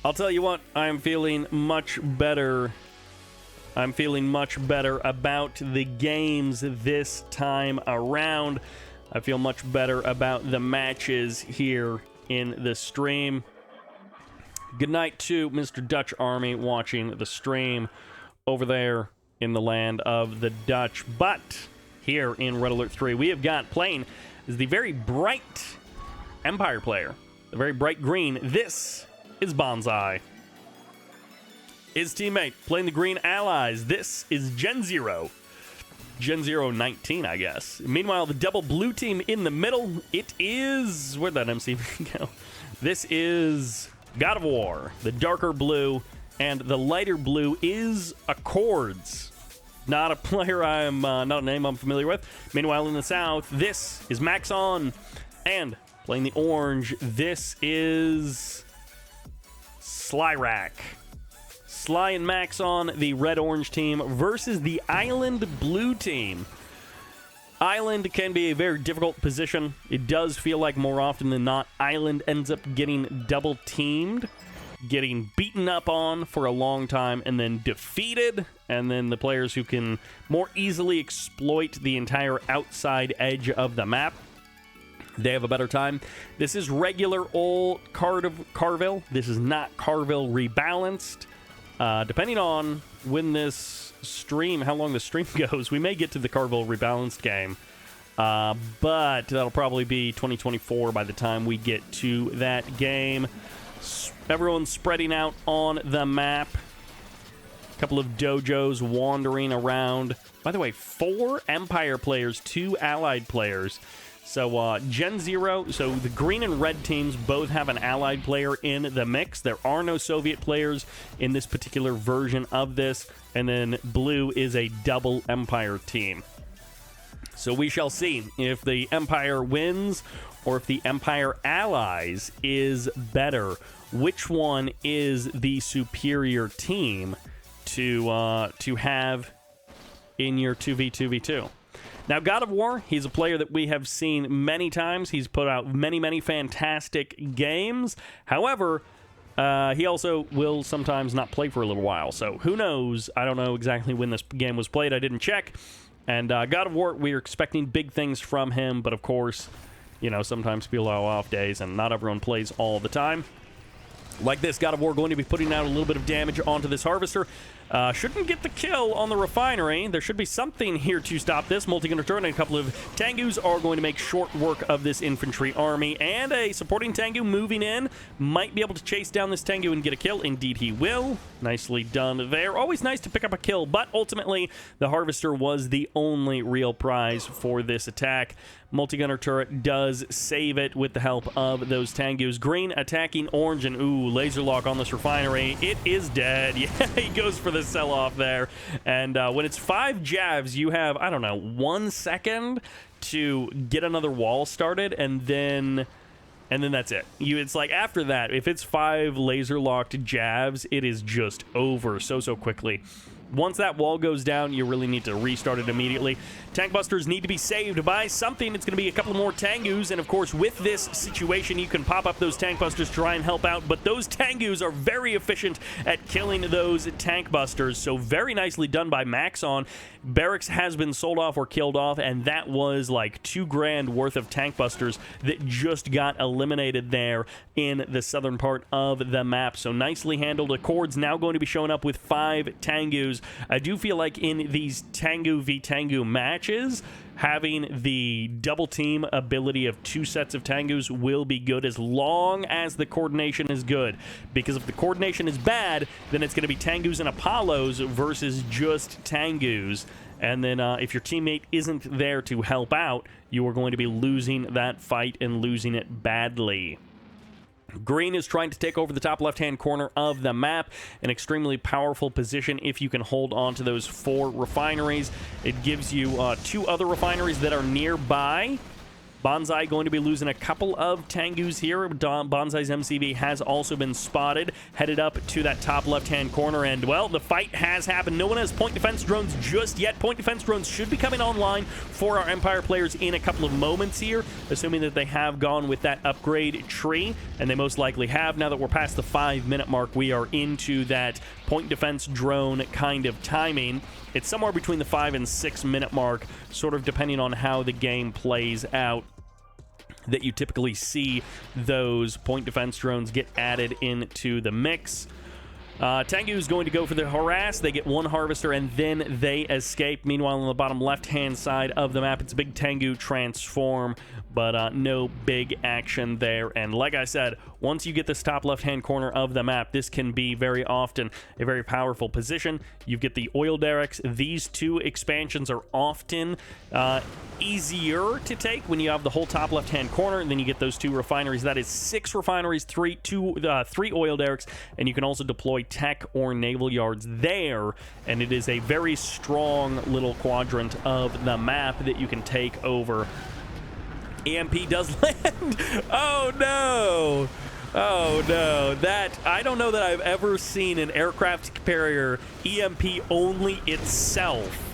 I'll tell you what, I'm feeling much better. I'm feeling much better about the games this time around. I feel much better about the matches here in the stream. Good night to Mr. Dutch Army watching the stream over there in the land of the Dutch. But here in Red Alert 3, we have got playing is the very bright Empire player, the very bright green. This is Banzai. His teammate playing the green allies. This is Gen 0. Gen 019, I guess. Meanwhile, the double blue team in the middle, it is... Where'd that MC go? This is GoDofWar, the darker blue, and the lighter blue is Accords. Not a player not a name I'm familiar with. Meanwhile, in the south, this is MaXon, and playing the orange, this is Slyrak. Sly and MaXon, the red-orange team, versus the Island blue team. Island can be a very difficult position. It does feel like more often than not, Island ends up getting double-teamed, getting beaten up on for a long time, and then defeated. And then the players who can more easily exploit the entire outside edge of the map, they have a better time. This is regular old Carville. This is not Carville rebalanced. Depending on when this stream, how long the stream goes, we may get to the Carville rebalanced game. But that'll probably be 2024 by the time we get to that game. Everyone's spreading out on the map. A couple of dojos wandering around. By the way, 4 Empire players, 2 Allied players. So Gen 0, so the green and red teams both have an Allied player in the mix. There are no Soviet players in this particular version of this. And then blue is a double Empire team. So we shall see if the Empire wins or if the Empire Allies is better. Which one is the superior team to have in your 2v2v2? Now, GoDofWar, he's a player that we have seen many times. He's put out many fantastic games. However, he also will sometimes not play for a little while. So who knows? I don't know exactly when this game was played. I didn't check. And GoDofWar, we're expecting big things from him. But of course, you know, sometimes people have off days and not everyone plays all the time. Like this, GoDofWar going to be putting out a little bit of damage onto this Harvester. Shouldn't get the kill on the refinery. There should be something here to stop this. Multi-gunner turret and a couple of Tengus are going to make short work of this infantry army. And a supporting Tengu moving in. Might be able to chase down this Tengu and get a kill. Indeed he will. Nicely done there. Always nice to pick up a kill, but ultimately the Harvester was the only real prize for this attack. Multi-gunner turret does save it with the help of those Tengus. Green attacking orange, and ooh, laser lock on this refinery. It is dead. Yeah, he goes for the sell-off there. And when it's 5 jabs, you have, I don't know, 1 second to get another wall started, and then that's it. It's like after that, if it's 5 laser-locked jabs, it is just over so quickly. Once that wall goes down, you really need to restart it immediately. Tank busters need to be saved by something. It's going to be a couple more Tengus, and of course, with this situation, you can pop up those tank busters to try and help out, but those Tengus are very efficient at killing those tank busters, so very nicely done by MaXon. Barracks has been sold off or killed off, and that was like $2 grand worth of tank busters that just got eliminated there in the southern part of the map. So nicely handled. Accords now going to be showing up with 5 Tengus. I do feel like in these Tengu v Tengu matches, having the double team ability of 2 sets of Tengus will be good as long as the coordination is good. Because if the coordination is bad, then it's going to be Tengus and Apollos versus just Tengus. And then if your teammate isn't there to help out, you are going to be losing that fight and losing it badly. Green is trying to take over the top left-hand corner of the map, an extremely powerful position if you can hold on to those 4 refineries. It gives you 2 other refineries that are nearby, Banzai going to be losing a couple of Tengus here. Banzai's MCV has also been spotted, headed up to that top left-hand corner, and, well, the fight has happened. No one has point defense drones just yet. Point defense drones should be coming online for our Empire players in a couple of moments here, assuming that they have gone with that upgrade tree, and they most likely have. Now that we're past the 5-minute mark, we are into that point defense drone kind of timing. It's somewhere between the 5 and 6 minute mark, sort of depending on how the game plays out, that you typically see those point defense drones get added into the mix. Tengu is going to go for the harass. They get one harvester and then they escape. Meanwhile, on the bottom left-hand side of the map, it's a big Tengu transform, but no big action there. And like I said, once you get this top left-hand corner of the map, this can be very often a very powerful position. You get the oil derricks. These two expansions are often easier to take when you have the whole top left-hand corner, and then you get those two refineries. That is 6 refineries, 3 oil derricks, and you can also deploy tech or naval yards there, and it is a very strong little quadrant of the map that you can take over. EMP does land. Oh no! Oh no, that, I don't know that I've ever seen an aircraft carrier EMP only itself.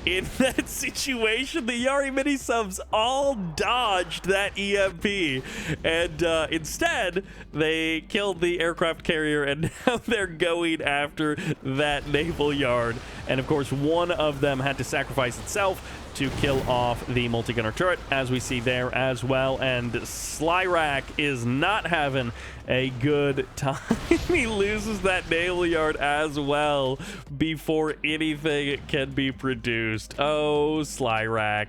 In that situation, the Yari mini-subs all dodged that EMP, and instead, they killed the aircraft carrier, and now they're going after that naval yard. And of course, one of them had to sacrifice itself to kill off the multi-gunner turret, as we see there as well. And Slyrak is not having a good time. He loses that naval yard as well before anything can be produced. Oh, Slyrak.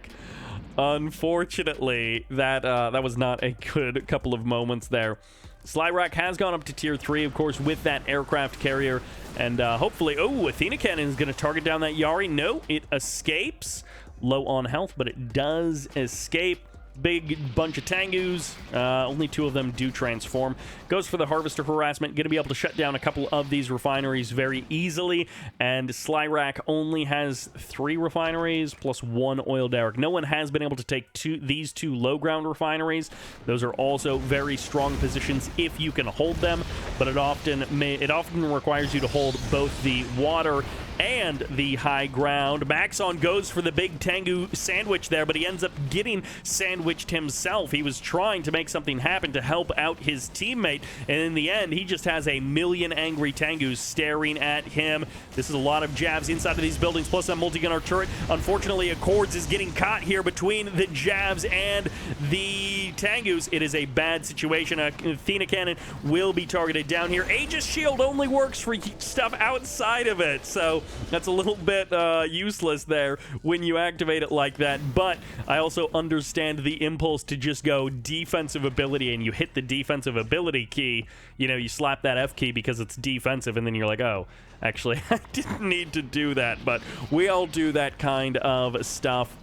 Unfortunately, that was not a good couple of moments there. Slyrak has gone up to tier 3, of course, with that aircraft carrier. And hopefully... Oh, Athena Cannon is going to target down that Yari. No, it escapes. Low on health, but it does escape. Big bunch of Tengus. Only 2 of them do transform. Goes for the harvester harassment. Going to be able to shut down a couple of these refineries very easily. And Slyrak only has 3 refineries plus 1 oil derrick. No one has been able to take these 2 low ground refineries. Those are also very strong positions if you can hold them. But it often requires you to hold both the water and the high ground. Maxon goes for the big Tengu sandwich there, but he ends up getting sandwiched himself. He was trying to make something happen to help out his teammate, and in the end, he just has a million angry Tengus staring at him. This is a lot of jabs inside of these buildings, plus a multi-gunner turret. Unfortunately, Accords is getting caught here between the jabs and the Tengus. It is a bad situation. Athena Cannon will be targeted down here. Aegis Shield only works for stuff outside of it, so that's a little bit useless there when you activate it like that. But I also understand the impulse to just go defensive ability, and you hit the defensive ability key. You know, you slap that F key because it's defensive, and then you're like, oh, actually, I didn't need to do that. But we all do that kind of stuff.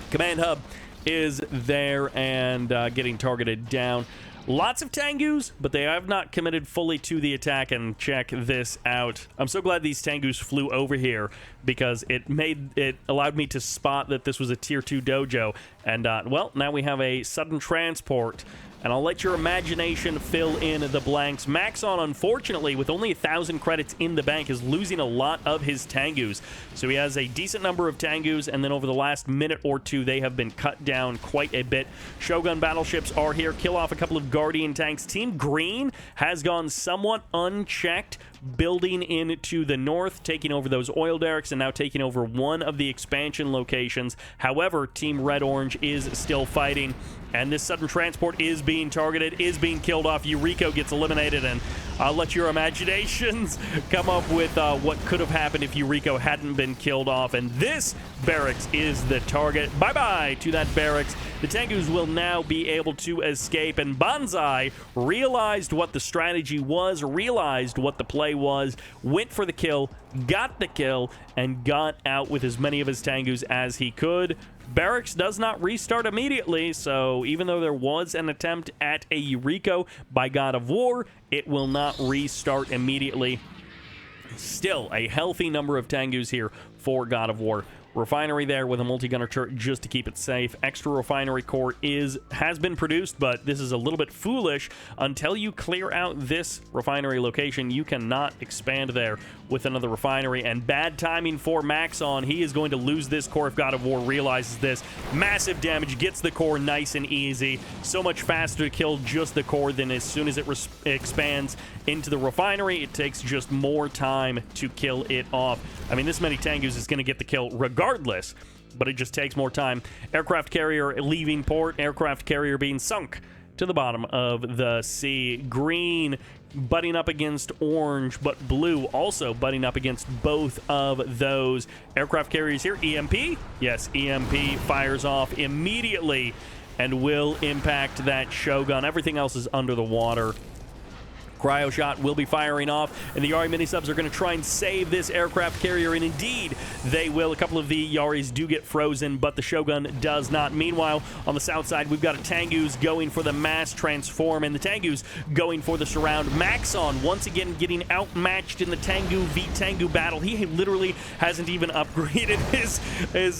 Command Hub is there and getting targeted down. Lots of Tengus, but they have not committed fully to the attack, and check this out. I'm so glad these Tengus flew over here because it allowed me to spot that this was a tier 2 dojo. And, well, now we have a sudden transport. And I'll let your imagination fill in the blanks. Maxon, unfortunately, with only 1,000 credits in the bank, is losing a lot of his Tengus. So he has a decent number of Tengus, and then over the last minute or 2, they have been cut down quite a bit. Shogun battleships are here. Kill off a couple of Guardian tanks. Team Green has gone somewhat unchecked, building into the north, taking over those oil derricks, and now taking over one of the expansion locations. However, Team Red-Orange is still fighting, and this sudden transport is being targeted, is being killed off. Eureka gets eliminated, and I'll let your imaginations come up with what could have happened if Eureka hadn't been killed off, and this barracks is the target. Bye-bye to that barracks. The Tengus will now be able to escape, and Banzai realized what the strategy was, realized what the play was, went for the kill, got the kill, and got out with as many of his Tengus as he could. Barracks does not restart immediately, so even though there was an attempt at a Eureka by God of War, it will not restart immediately. Still, a healthy number of Tengus here for God of War. Refinery there with a multi-gunner turret just to keep it safe. Extra refinery core has been produced, but this is a little bit foolish. Until you clear out this refinery location, you cannot expand there with another refinery, and bad timing for MaXon. He is going to lose this core if God of War realizes this. Massive damage, gets the core nice and easy. So much faster to kill just the core than as soon as it expands into the refinery. It takes just more time to kill it off. I mean, this many Tengus is going to get the kill regardless, but it just takes more time. Aircraft carrier leaving port, aircraft carrier being sunk to the bottom of the sea. Green butting up against orange, but blue also butting up against both of those aircraft carriers here. EMP? Yes, EMP fires off immediately and will impact that Shogun. Everything else is under the water. Cryo shot will be firing off, and the Yari mini-subs are going to try and save this aircraft carrier, and indeed, they will. A couple of the Yaris do get frozen, but the Shogun does not. Meanwhile, on the south side, we've got a Tengus going for the mass transform, and the Tengus going for the surround. MaXon, once again, getting outmatched in the Tengu v Tengu battle. He literally hasn't even upgraded his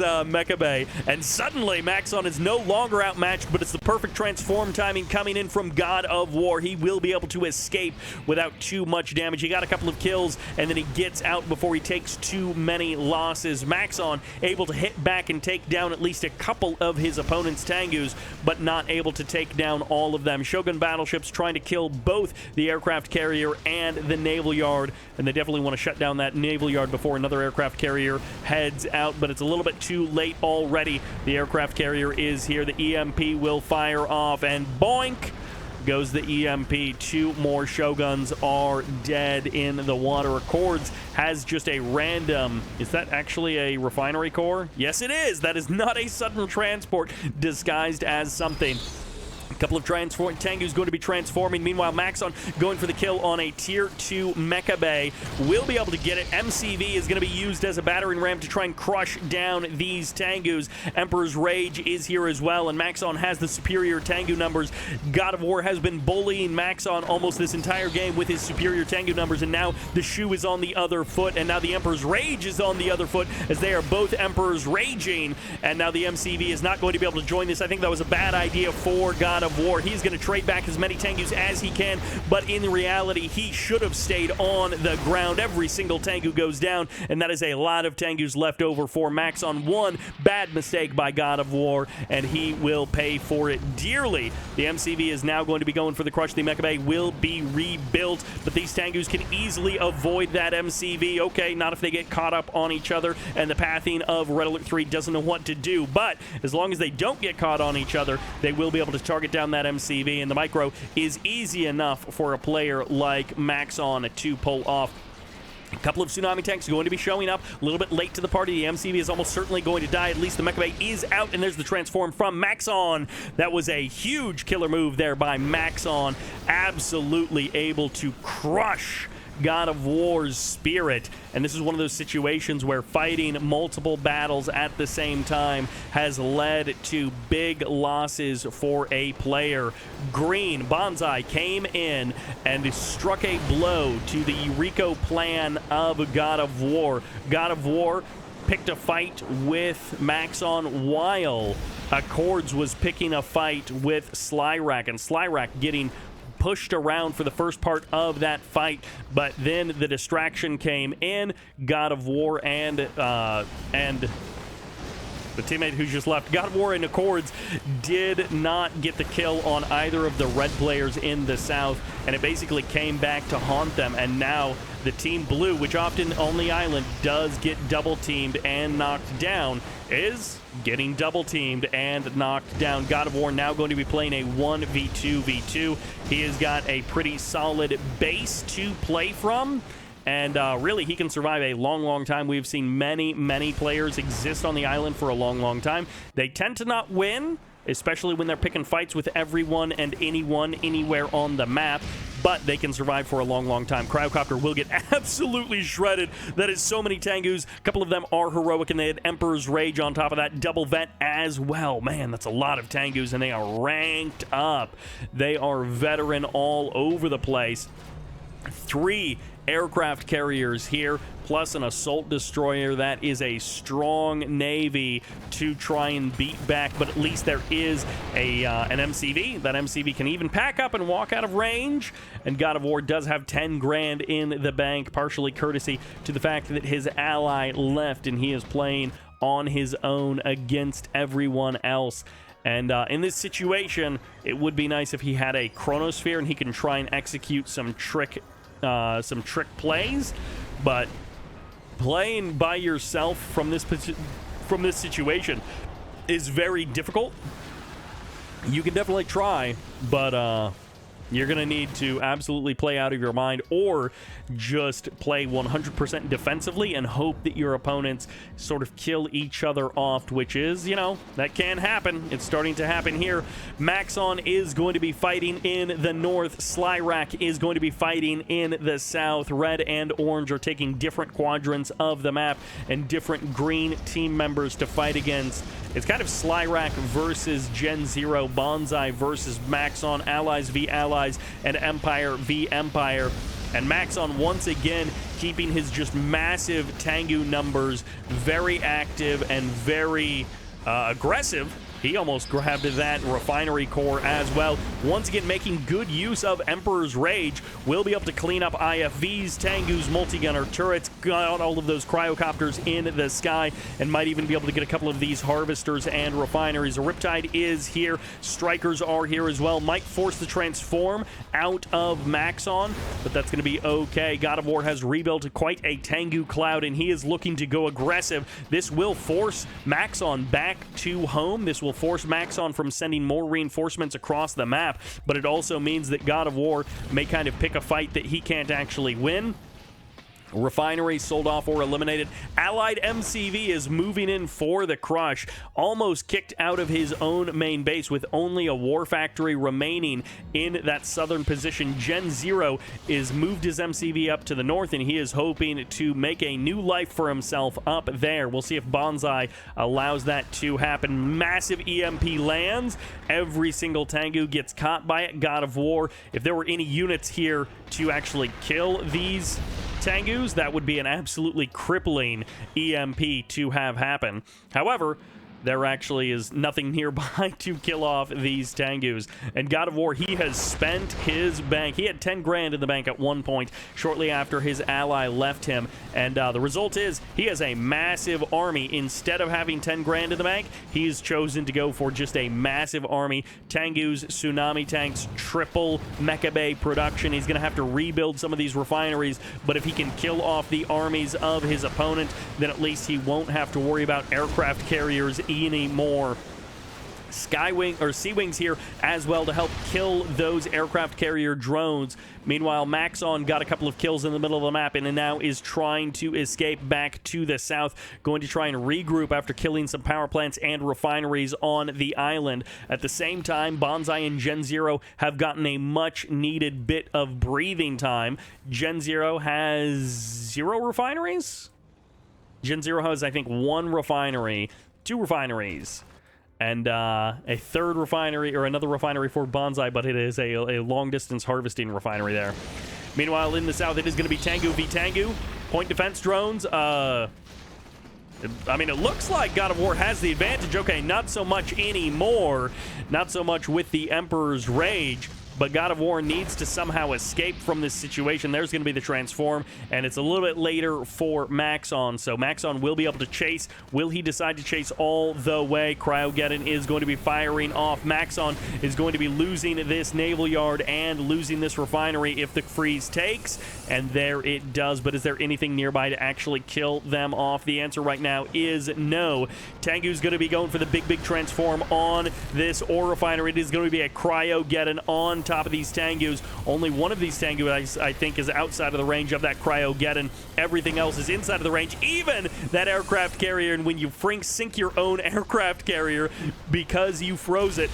Mecha Bay, and suddenly, MaXon is no longer outmatched, but it's the perfect transform timing coming in from God of War. He will be able to escape without too much damage. He got a couple of kills, and then he gets out before he takes too many losses. MaXon able to hit back and take down at least a couple of his opponent's Tengus, but not able to take down all of them. Shogun battleships trying to kill both the aircraft carrier and the naval yard, and they definitely want to shut down that naval yard before another aircraft carrier heads out, but it's a little bit too late already. The aircraft carrier is here. The EMP will fire off, and boink goes the EMP. Two more Shoguns are dead in the water. Accords has just a random... Is that actually a refinery core? Yes, it is. That is not a sudden transport disguised as something. A couple of Tengus going to be transforming. Meanwhile, MaXon going for the kill on a Tier 2 Mecha Bay. Will be able to get it. MCV is going to be used as a battering ram to try and crush down these Tengus. Emperor's Rage is here as well, and MaXon has the superior Tengu numbers. God of War has been bullying MaXon almost this entire game with his superior Tengu numbers, and now the shoe is on the other foot, and now the Emperor's Rage is on the other foot as they are both Emperors raging, and now the MCV is not going to be able to join this. I think that was a bad idea for God of War. He's going to trade back as many Tengus as he can, but in reality, he should have stayed on the ground. Every single Tengu goes down, and that is a lot of Tengus left over for MaXon. One bad mistake by God of War, and he will pay for it dearly. The MCV is now going to be going for the crush. The Mecha Bay will be rebuilt, but these Tengus can easily avoid that MCV. Okay, not if they get caught up on each other, and the pathing of Red Alert 3 doesn't know what to do, but as long as they don't get caught on each other, they will be able to target down that MCV, and the micro is easy enough for a player like MaXon to pull off. A couple of tsunami tanks going to be showing up a little bit late to the party. The MCV is almost certainly going to die. At least the Mecha Bay is out, and there's the transform from MaXon. That was a huge killer move there by MaXon. Absolutely able to crush God of War's spirit, and this is one of those situations where fighting multiple battles at the same time has led to big losses for a player. Green Banzai came in and struck a blow to the Eureka plan of God of War. God of War picked a fight with MaXon while Accords was picking a fight with Slyrak, and Slyrak getting pushed around for the first part of that fight, but then the distraction came in. God of War and the teammate who just left, God of War and Accords, did not get the kill on either of the red players in the south, and it basically came back to haunt them. And now the Team Blue, which often on the island does get double teamed and knocked down, is getting double teamed and knocked down. God of War now going to be playing a 1v2v2. He has got a pretty solid base to play from, and really he can survive a long time. We've seen many players exist on the island for a long time. They tend to not win, especially when they're picking fights with everyone and anyone anywhere on the map, but they can survive for a long time. Cryocopter will get absolutely shredded. That is so many Tengus. A couple of them are heroic, and they had Emperor's Rage on top of that. Double Vet as well. Man, that's a lot of Tengus, and they are ranked up. They are veteran all over the place. 3 aircraft carriers here, plus an assault destroyer. That is a strong navy to try and beat back, but at least there is an MCV. That MCV can even pack up and walk out of range, and God of War does have 10 grand in the bank, partially courtesy to the fact that his ally left and he is playing on his own against everyone else. And in this situation, it would be nice if he had a chronosphere and he can try and execute some trick plays, but playing by yourself from this situation is very difficult. You can definitely try, but you're going to need to absolutely play out of your mind, or just play 100% defensively and hope that your opponents sort of kill each other off, which is, you know, that can happen. It's starting to happen here. Maxon is going to be fighting in the north. Slyrak is going to be fighting in the south. Red and orange are taking different quadrants of the map and different green team members to fight against. It's kind of Slyrak versus Gen 0, Banzai versus Maxon, allies v allies, and Empire v Empire. And Maxon once again keeping his just massive Tengu numbers very active and very aggressive. He almost grabbed that refinery core as well. Once again, making good use of Emperor's Rage. We'll be able to clean up IFVs, Tengus, multi-gunner turrets, got all of those cryocopters in the sky, and might even be able to get a couple of these harvesters and refineries. A Riptide is here. Strikers are here as well. Might force the transform out of Maxon, but that's going to be okay. God of War has rebuilt quite a Tengu cloud, and he is looking to go aggressive. This will force Maxon back to home. This will force Maxon from sending more reinforcements across the map, but it also means that God of War may kind of pick a fight that he can't actually win. Refinery sold off or eliminated. Allied MCV is moving in for the crush. Almost kicked out of his own main base with only a war factory remaining in that southern position. Gen 0 is moved his MCV up to the north, and he is hoping to make a new life for himself up there. We'll see if Banzai allows that to happen. Massive EMP lands. Every single Tengu gets caught by it. God of War, if there were any units here to actually kill these Tengus, that would be an absolutely crippling EMP to have happen. However, there actually is nothing nearby to kill off these Tengus. And God of War, he has spent his bank. He had 10 grand in the bank at one point shortly after his ally left him. And the result is he has a massive army. Instead of having 10 grand in the bank, he's chosen to go for just a massive army. Tengus, tsunami tanks, triple Mecha Bay production. He's going to have to rebuild some of these refineries, but if he can kill off the armies of his opponent, then at least he won't have to worry about aircraft carriers anymore. Skywing or Sea Wings here as well to help kill those aircraft carrier drones. Meanwhile, Maxon got a couple of kills in the middle of the map and now is trying to escape back to the south, going to try and regroup after killing some power plants and refineries on the island. At the same time, Banzai and Gen 0 have gotten a much needed bit of breathing time. Gen 0 has 0 refineries? Gen 0 has, I think, 1 refinery, 2 refineries, and a third refinery, or another refinery for Banzai, but it is a long-distance harvesting refinery there. Meanwhile, in the south, it is going to be Tengu v Tengu. Point defense drones. I mean, it looks like God of War has the advantage. Okay, not so much anymore. Not so much with the Emperor's Rage. But God of War needs to somehow escape from this situation. There's going to be the transform, and it's a little bit later for Maxon. So Maxon will be able to chase. Will he decide to chase all the way? Magmageddon is going to be firing off. Maxon is going to be losing this naval yard and losing this refinery if the freeze takes, and there it does. But is there anything nearby to actually kill them off? The answer right now is no. Tengu's going to be going for the big transform on this ore refinery. It is going to be a Magmageddon on top of these Tengus. Only one of these Tengu, I think, is outside of the range of that Magmageddon. Everything else is inside of the range, even that aircraft carrier. And when you sink your own aircraft carrier because you froze it,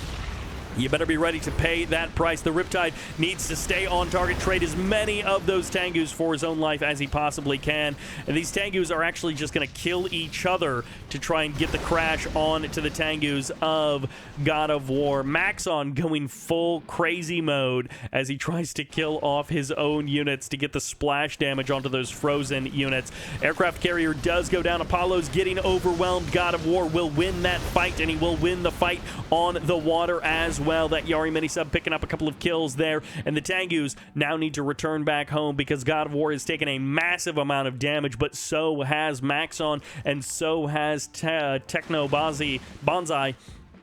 You better be ready to pay that price. The Riptide needs to stay on target, trade as many of those Tengus for his own life as he possibly can. And these Tengus are actually just going to kill each other to try and get the crash on to the Tengus of GoDofWar. Maxon going full crazy mode as he tries to kill off his own units to get the splash damage onto those frozen units. Aircraft carrier does go down. Apollo's getting overwhelmed. GoDofWar will win that fight, and he will win the fight on the water as well. That Yari mini-sub picking up a couple of kills there, and the Tengus now need to return back home because GoDofWar has taken a massive amount of damage, but so has Maxon, and so has TennohikaBanzai.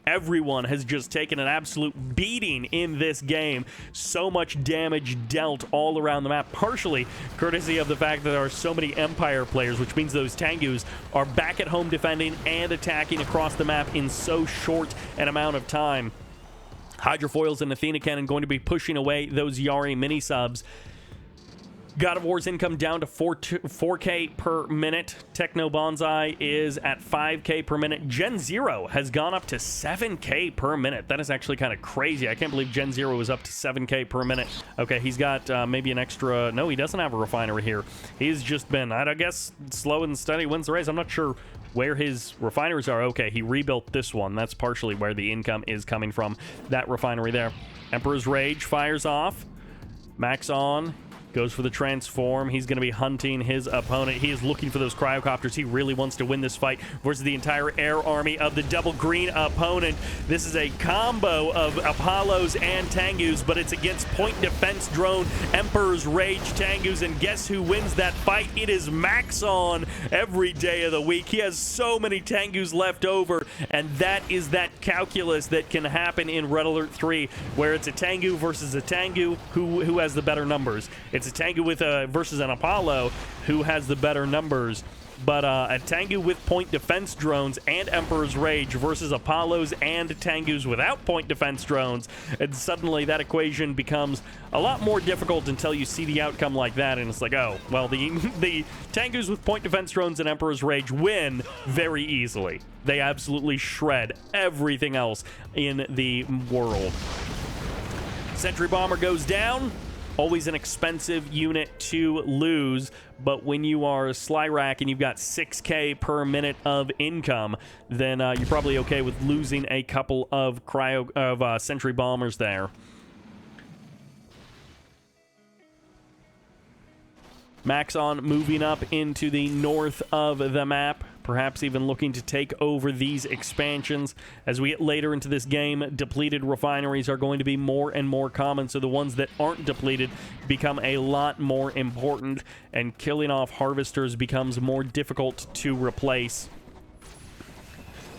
Everyone has just taken an absolute beating in this game. So much damage dealt all around the map, partially courtesy of the fact that there are so many Empire players, which means those Tengus are back at home defending and attacking across the map in so short an amount of time. Hydrofoils and Athena Cannon going to be pushing away those Yari mini-subs. GoDofWar's income down to 4K per minute. TennohikaBanzai is at 5K per minute. Gen 0 has gone up to 7K per minute. That is actually kind of crazy. I can't believe Gen 0 was up to 7K per minute. Okay, he's got maybe an extra... No, he doesn't have a refinery here. He's just been, I guess, slow and steady wins the race. I'm not sure where his refineries are. Okay, he rebuilt this one. That's partially where the income is coming from, that refinery there. Emperor's Rage fires off. Maxon goes for the transform. He's going to be hunting his opponent. He is looking for those cryocopters. He really wants to win this fight versus the entire air army of the double green opponent. This is a combo of Apollos and Tengus, but it's against point defense drone Emperor's Rage Tengus, and guess who wins that fight? It is Maxon every day of the week. He has so many Tengus left over, and that is that calculus that can happen in Red Alert 3, where it's a Tengu versus a Tengu who has the better numbers. It's a Tengu with versus an Apollo who has the better numbers, but a Tengu with point defense drones and Emperor's Rage versus Apollos and Tengus without point defense drones, and suddenly that equation becomes a lot more difficult until you see the outcome like that, and it's like, oh, well, the Tengus with point defense drones and Emperor's Rage win very easily. They absolutely shred everything else in the world. Sentry Bomber goes down. Always an expensive unit to lose, but when you are Slyrak and you've got 6K per minute of income, then you're probably okay with losing a couple of Sentry Bombers there. Maxon moving up into the north of the map, perhaps even looking to take over these expansions. As we get later into this game, depleted refineries are going to be more and more common, so the ones that aren't depleted become a lot more important, and killing off harvesters becomes more difficult to replace.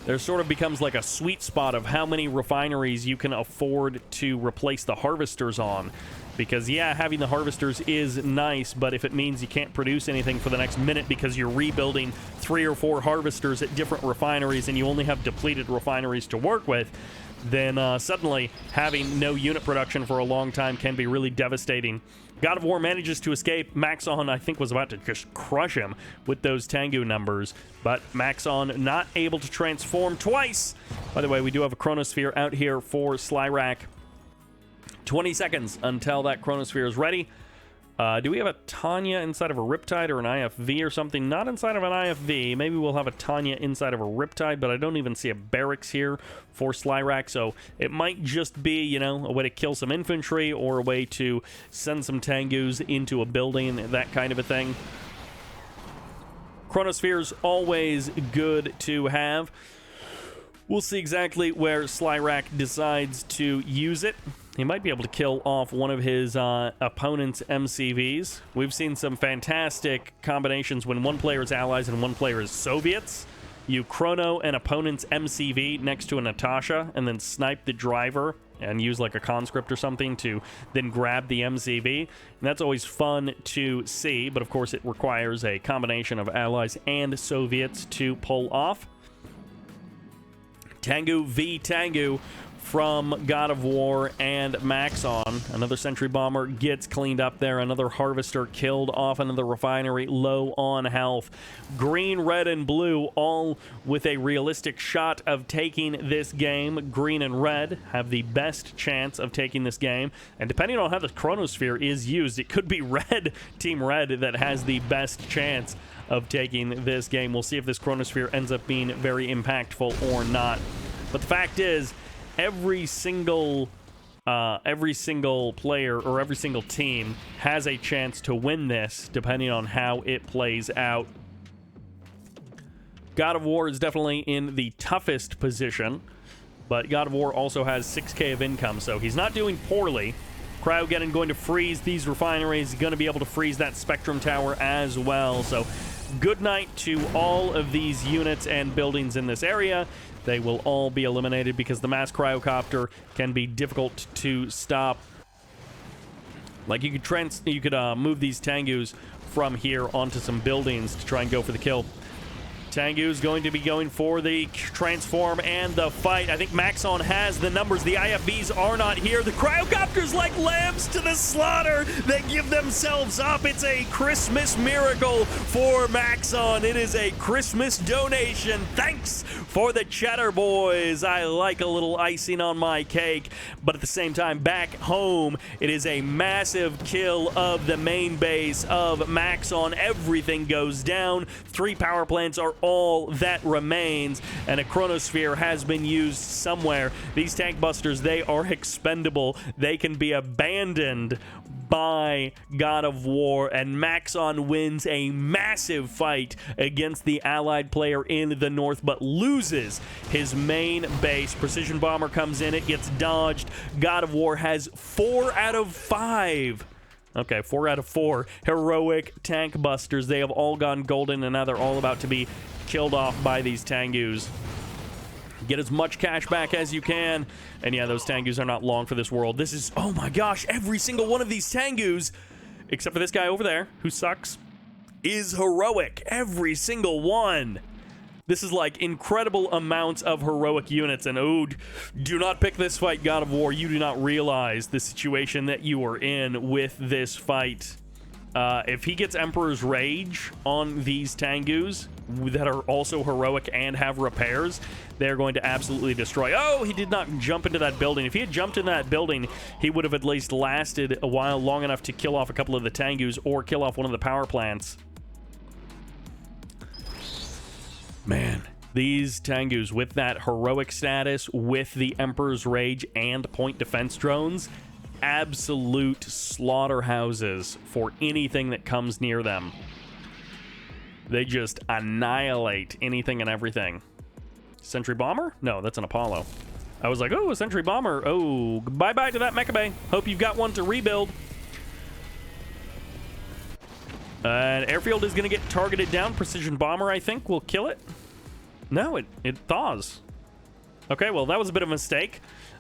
There sort of becomes like a sweet spot of how many refineries you can afford to replace the harvesters on. Because, yeah, having the harvesters is nice, but if it means you can't produce anything for the next minute because you're rebuilding 3 or 4 harvesters at different refineries and you only have depleted refineries to work with, then suddenly having no unit production for a long time can be really devastating. GoDofWar manages to escape. Maxon, I think, was about to just crush him with those Tengu numbers, but Maxon not able to transform twice. By the way, we do have a Chronosphere out here for Slyrak. 20 seconds until that Chronosphere is ready. Do we have a Tanya inside of a Riptide or an IFV or something? Not inside of an IFV. Maybe we'll have a Tanya inside of a Riptide, but I don't even see a barracks here for Slyrak, so it might just be, you know, a way to kill some infantry or a way to send some Tengus into a building, that kind of a thing. Chronosphere's always good to have. We'll see exactly where Slyrak decides to use it. He might be able to kill off one of his opponent's MCVs. We've seen some fantastic combinations when one player is allies and one player is Soviets. You chrono an opponent's MCV next to a Natasha and then snipe the driver and use like a conscript or something to then grab the MCV. And that's always fun to see, but of course it requires a combination of allies and Soviets to pull off. Tengu v Tengu from God of War and MaXon. Another sentry bomber gets cleaned up there. Another harvester killed off another refinery, low on health. Green, red, and blue all with a realistic shot of taking this game. Green and red have the best chance of taking this game. And depending on how the chronosphere is used, it could be red, Team Red, that has the best chance of taking this game. We'll see if this chronosphere ends up being very impactful or not. But the fact is, every single player or every single team has a chance to win this, depending on how it plays out. God of War is definitely in the toughest position, but God of War also has 6K of income, so he's not doing poorly. Cryogeddon going to freeze these refineries, going to be able to freeze that Spectrum Tower as well. So good night to all of these units and buildings in this area. They will all be eliminated because the mass cryocopter can be difficult to stop. Like you could move these Tengus from here onto some buildings to try and go for the kill. Tengu's going to be going for the transform and the fight. I think MaXon has the numbers. The IFVs are not here. The cryocopters, like lambs to the slaughter, they give themselves up. It's a Christmas miracle for MaXon. It is a Christmas donation. Thanks for the cheddar, boys. I like a little icing on my cake. But at the same time, back home, it is a massive kill of the main base of MaXon. Everything goes down. 3 power plants are all that remains, and a chronosphere has been used somewhere. These tank busters, they are expendable. They can be abandoned by God of War, and MaXon wins a massive fight against the allied player in the north, but loses his main base. Precision bomber comes in, it gets dodged. God of War has 4 out of 5. Okay, 4 out of 4 heroic tank busters. They have all gone golden, and now they're all about to be killed off by these Tengus. Get as much cash back as you can. And yeah, those Tengus are not long for this world. This is, oh my gosh, every single one of these Tengus, except for this guy over there, who sucks, is heroic. Every single one. This is like incredible amounts of heroic units. And oh, do not pick this fight, God of War. You do not realize the situation that you are in with this fight. If he gets Emperor's Rage on these Tengus that are also heroic and have repairs, they're going to absolutely destroy. Oh, he did not jump into that building. If he had jumped in that building, he would have at least lasted a while long enough to kill off a couple of the Tengus or kill off one of the power plants. Man, these Tengus with that heroic status, with the Emperor's Rage and point defense drones, absolute slaughterhouses for anything that comes near them. They just annihilate anything and everything. Sentry bomber? No, that's an Apollo. I was like, oh, a sentry bomber. Oh, bye-bye to that mecha bay. Hope you've got one to rebuild. Airfield is going to get targeted down. Precision bomber, I think, will kill it. No, it thaws. Okay, well, that was a bit of a mistake.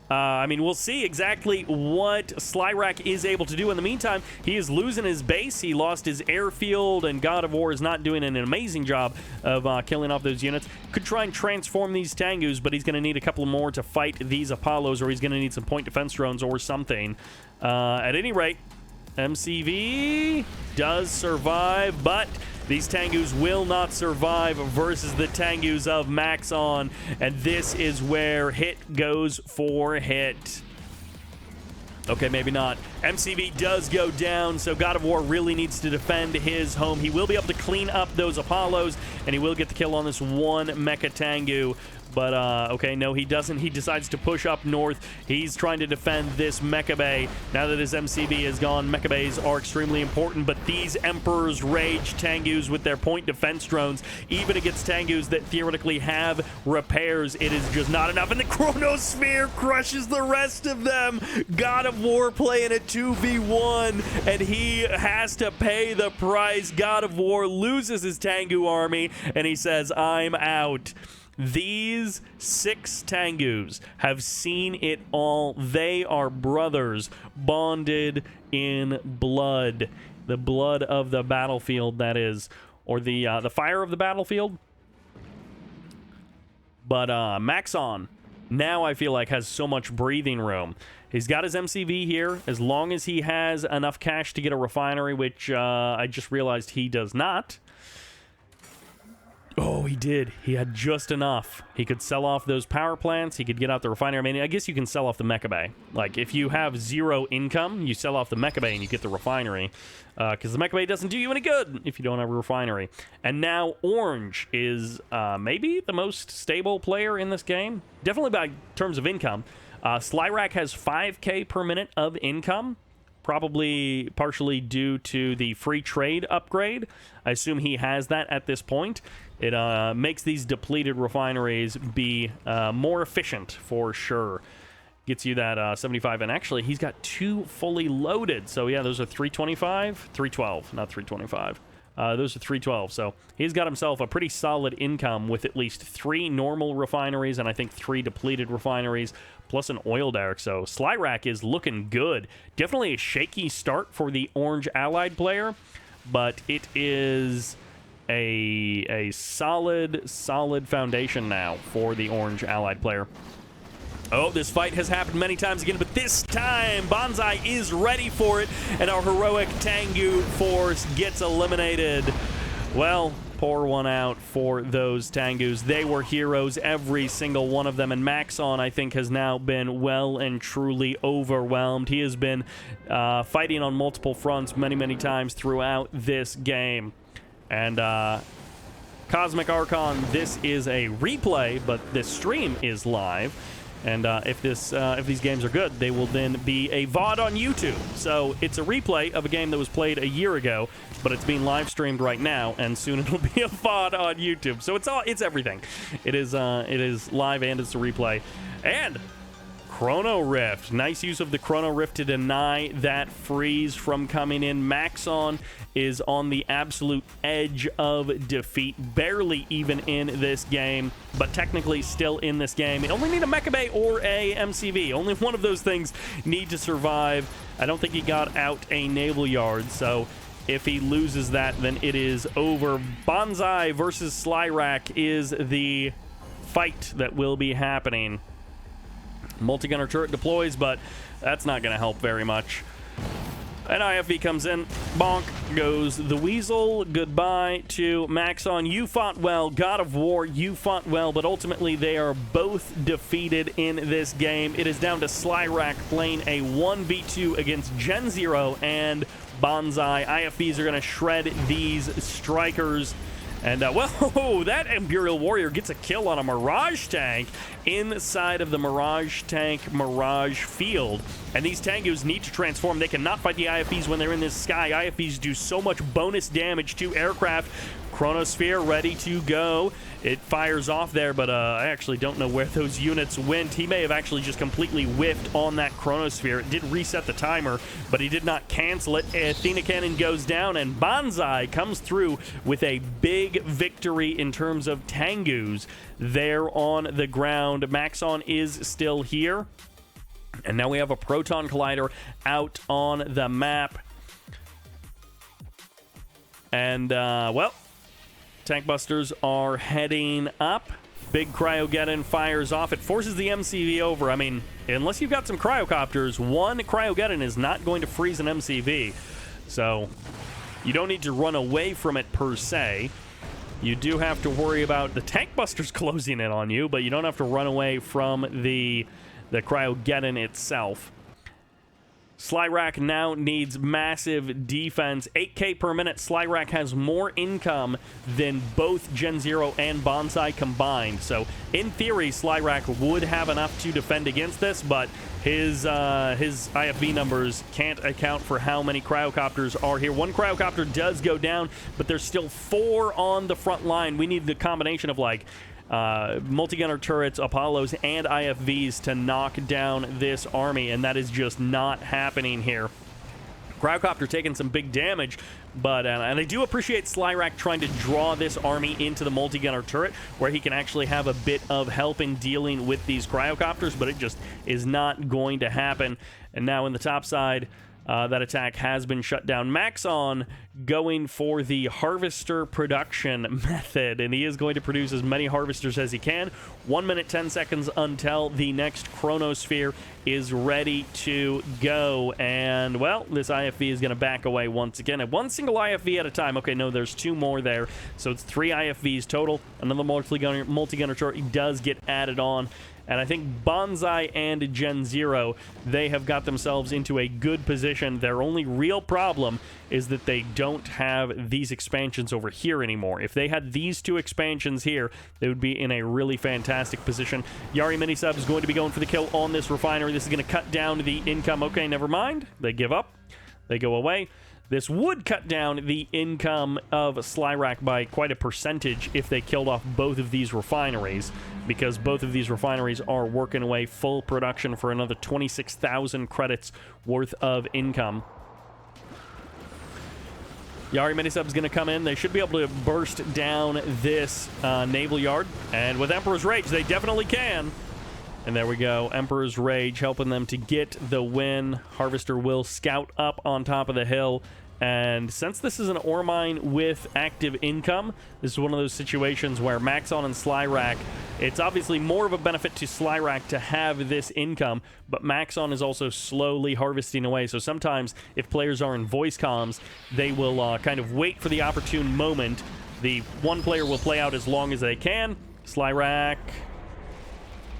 I mean, we'll see exactly what Slyrak is able to do. In the meantime, he is losing his base. He lost his airfield, and God of War is not doing an amazing job of killing off those units. Could try and transform these Tengus, but he's going to need a couple more to fight these Apollos, or he's going to need some point defense drones or something. At any rate, MCV does survive, but these Tengus will not survive versus the Tengus of MaXon, and this is where hit goes for hit. Okay, maybe not. MCV does go down, so God of War really needs to defend his home. He will be able to clean up those Apollos, and he will get the kill on this one Mecha Tengu. But, okay, no, he doesn't. He decides to push up north. He's trying to defend this Mecha Bay. Now that his MCB is gone, Mecha Bays are extremely important, but these Emperor's Rage Tengus with their point defense drones, even against Tengus that theoretically have repairs, it is just not enough, and the Chronosphere crushes the rest of them. God of War playing a 2v1, and he has to pay the price. God of War loses his Tengu army, and he says, I'm out. These 6 Tengus have seen it all. They are brothers, bonded in blood. The blood of the battlefield, that is. Or the fire of the battlefield. But MaXon now I feel like has so much breathing room. He's got his MCV here, as long as he has enough cash to get a refinery, which I just realized he does not. Oh, he did. He had just enough. He could sell off those power plants. He could get out the refinery. I mean, I guess you can sell off the Mecha Bay. Like, if you have 0 income, you sell off the Mecha Bay and you get the refinery. Because the Mecha Bay doesn't do you any good if you don't have a refinery. And now Orange is maybe the most stable player in this game. Definitely by terms of income. Slyrak has 5K per minute of income. Probably partially due to the free trade upgrade. I assume he has that at this point. It makes these depleted refineries be more efficient for sure. Gets you that 75, and actually he's got 2 fully loaded. So yeah, those are 325, 312, not 325. Those are 312. So he's got himself a pretty solid income with at least 3 normal refineries and I think 3 depleted refineries plus an oil derrick. So Slyrak is looking good. Definitely a shaky start for the Orange Allied player, but it is a solid foundation now for the Orange Allied player. Oh, this fight has happened many times again, but this time Banzai is ready for it, and our heroic Tengu force gets eliminated. Well, pour one out for those Tengus. They were heroes, every single one of them, and Maxon, I think, has now been well and truly overwhelmed. He has been fighting on multiple fronts many times throughout this game. And Cosmic Archon, this is a replay, but this stream is live. And if these games are good, they will then be a VOD on YouTube. So it's a replay of a game that was played a year ago, but it's being live streamed right now, and soon it'll be a VOD on YouTube. So it's everything. It is live and it's a replay. And Chrono Rift. Nice use of the Chrono Rift to deny that freeze from coming in. Maxon is on the absolute edge of defeat. Barely even in this game, but technically still in this game. You only need a Mecha Bay or a MCV. Only one of those things need to survive. I don't think he got out a naval yard, so if he loses that, then it is over. Banzai versus Slyrak is the fight that will be happening. Multi-gunner turret deploys, but that's not going to help very much. An IFV comes in. Bonk goes the Weasel. Goodbye to Maxon. You fought well. GoDofWar, you fought well, but ultimately they are both defeated in this game. It is down to Slyrak playing a 1v2 against Gen 0 and Banzai. IFVs are going to shred these strikers. And, whoa, that Imperial Warrior gets a kill on a Mirage tank inside of the Mirage tank Mirage field. And these Tengus need to transform. They cannot fight the IFVs when they're in this sky. IFVs do so much bonus damage to aircraft. Chronosphere ready to go. It fires off there, but I actually don't know where those units went. He may have actually just completely whiffed on that Chronosphere. It did reset the timer, but he did not cancel it. Athena Cannon goes down, and Banzai comes through with a big victory in terms of Tengus there on the ground. Maxon is still here, and now we have a Proton Collider out on the map. And, well, Tank Busters are heading up. Big Cryogeddon fires off. It forces the MCV over. I mean, unless you've got some Cryocopters, one Cryogeddon is not going to freeze an MCV. So, you don't need to run away from it per se. You do have to worry about the Tank Busters closing in on you, but you don't have to run away from the Cryogeddon itself. Slyrak now needs massive defense. 8K per minute. Slyrak has more income than both Gen 0 and Banzai combined. So, in theory, Slyrak would have enough to defend against this, but his IFV numbers can't account for how many Cryocopters are here. One Cryocopter does go down, but there's still 4 on the front line. We need the combination of, like, multi-gunner turrets, Apollos, and IFVs to knock down this army, and that is just not happening here. Cryocopter taking some big damage, but and I do appreciate Slyrak trying to draw this army into the multi-gunner turret, where he can actually have a bit of help in dealing with these Cryocopters, but it just is not going to happen. And now in the top side, That attack has been shut down. MaXon going for the harvester production method, and he is going to produce as many harvesters as he can. 1 minute, 10 seconds until the next chronosphere is ready to go. And, well, this IFV is going to back away once again. At one single IFV at a time. Okay, no, there's 2 more there. So it's 3 IFVs total. Another multi-gunner turret does get added on. And I think Banzai and Gen Zero, they have got themselves into a good position. Their only real problem is that they don't have these expansions over here anymore. If they had these 2 expansions here, they would be in a really fantastic position. Yari Minisub is going to be going for the kill on this refinery. This is going to cut down the income. Okay, never mind. They give up. They go away. This would cut down the income of Slyrak by quite a percentage if they killed off both of these refineries, because both of these refineries are working away full production for another 26,000 credits worth of income. Yari Minisub is going to come in. They should be able to burst down this naval yard, and with Emperor's Rage, they definitely can. And there we go. Emperor's Rage helping them to get the win. Harvester will scout up on top of the hill. And since this is an ore mine with active income, this is one of those situations where MaXon and Slyrak, it's obviously more of a benefit to Slyrak to have this income, but MaXon is also slowly harvesting away. So sometimes if players are in voice comms, they will kind of wait for the opportune moment. The one player will play out as long as they can. Slyrak...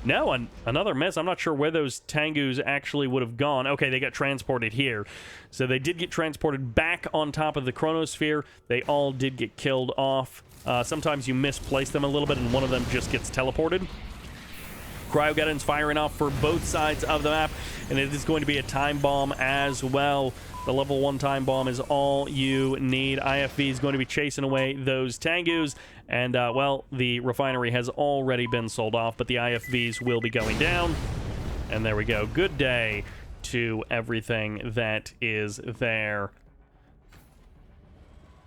No, another miss. I'm not sure where those Tengus actually would have gone. Okay, they got transported here. So they did get transported back on top of the chronosphere. They all did get killed off. Sometimes you misplace them a little bit and one of them just gets teleported. Cryogeddon's firing off for both sides of the map, and it is going to be a time bomb as well. The level 1 time bomb is all you need. IFV is going to be chasing away those Tengus, and, well, the refinery has already been sold off, but the IFVs will be going down. And there we go. Good day to everything that is there.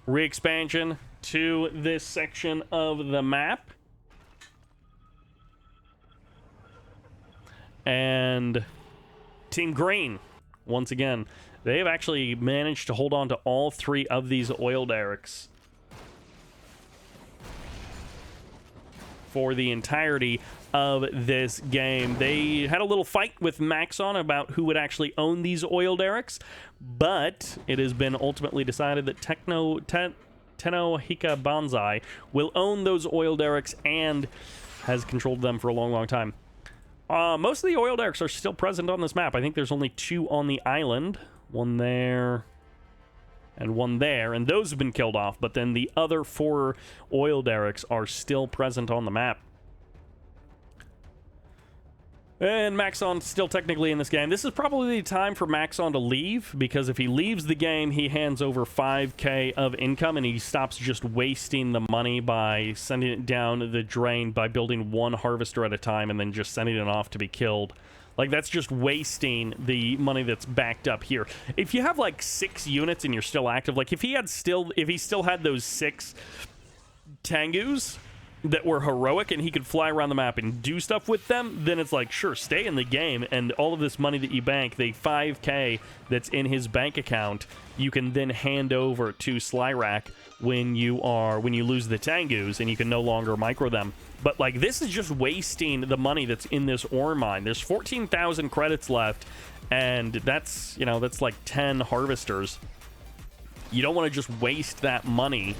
Re-expansion to this section of the map. And Team Green, once again, they have actually managed to hold on to all 3 of these oil derricks for the entirety of this game. They had a little fight with MaXon about who would actually own these oil derricks, but it has been ultimately decided that TennohikaBanzai will own those oil derricks and has controlled them for a long, long time. Most of the oil derricks are still present on this map. I think there's only 2 on the island. One there and one there, and those have been killed off, but then the other 4 oil derricks are still present on the map. And MaXon's still technically in this game. This is probably the time for MaXon to leave, because if he leaves the game, he hands over 5k of income, and he stops just wasting the money by sending it down the drain by building 1 harvester at a time and then just sending it off to be killed. Like, that's just wasting the money that's backed up here. If you have, like, 6 units and you're still active, like, if he still had those 6 Tengus that were heroic and he could fly around the map and do stuff with them, then it's like, sure, stay in the game, and all of this money that you bank, the 5k that's in his bank account, you can then hand over to Slyrak when you lose the Tengus, and you can no longer micro them. But, like, this is just wasting the money that's in this ore mine. There's 14,000 credits left, and that's, you know, that's like 10 harvesters. You don't want to just waste that money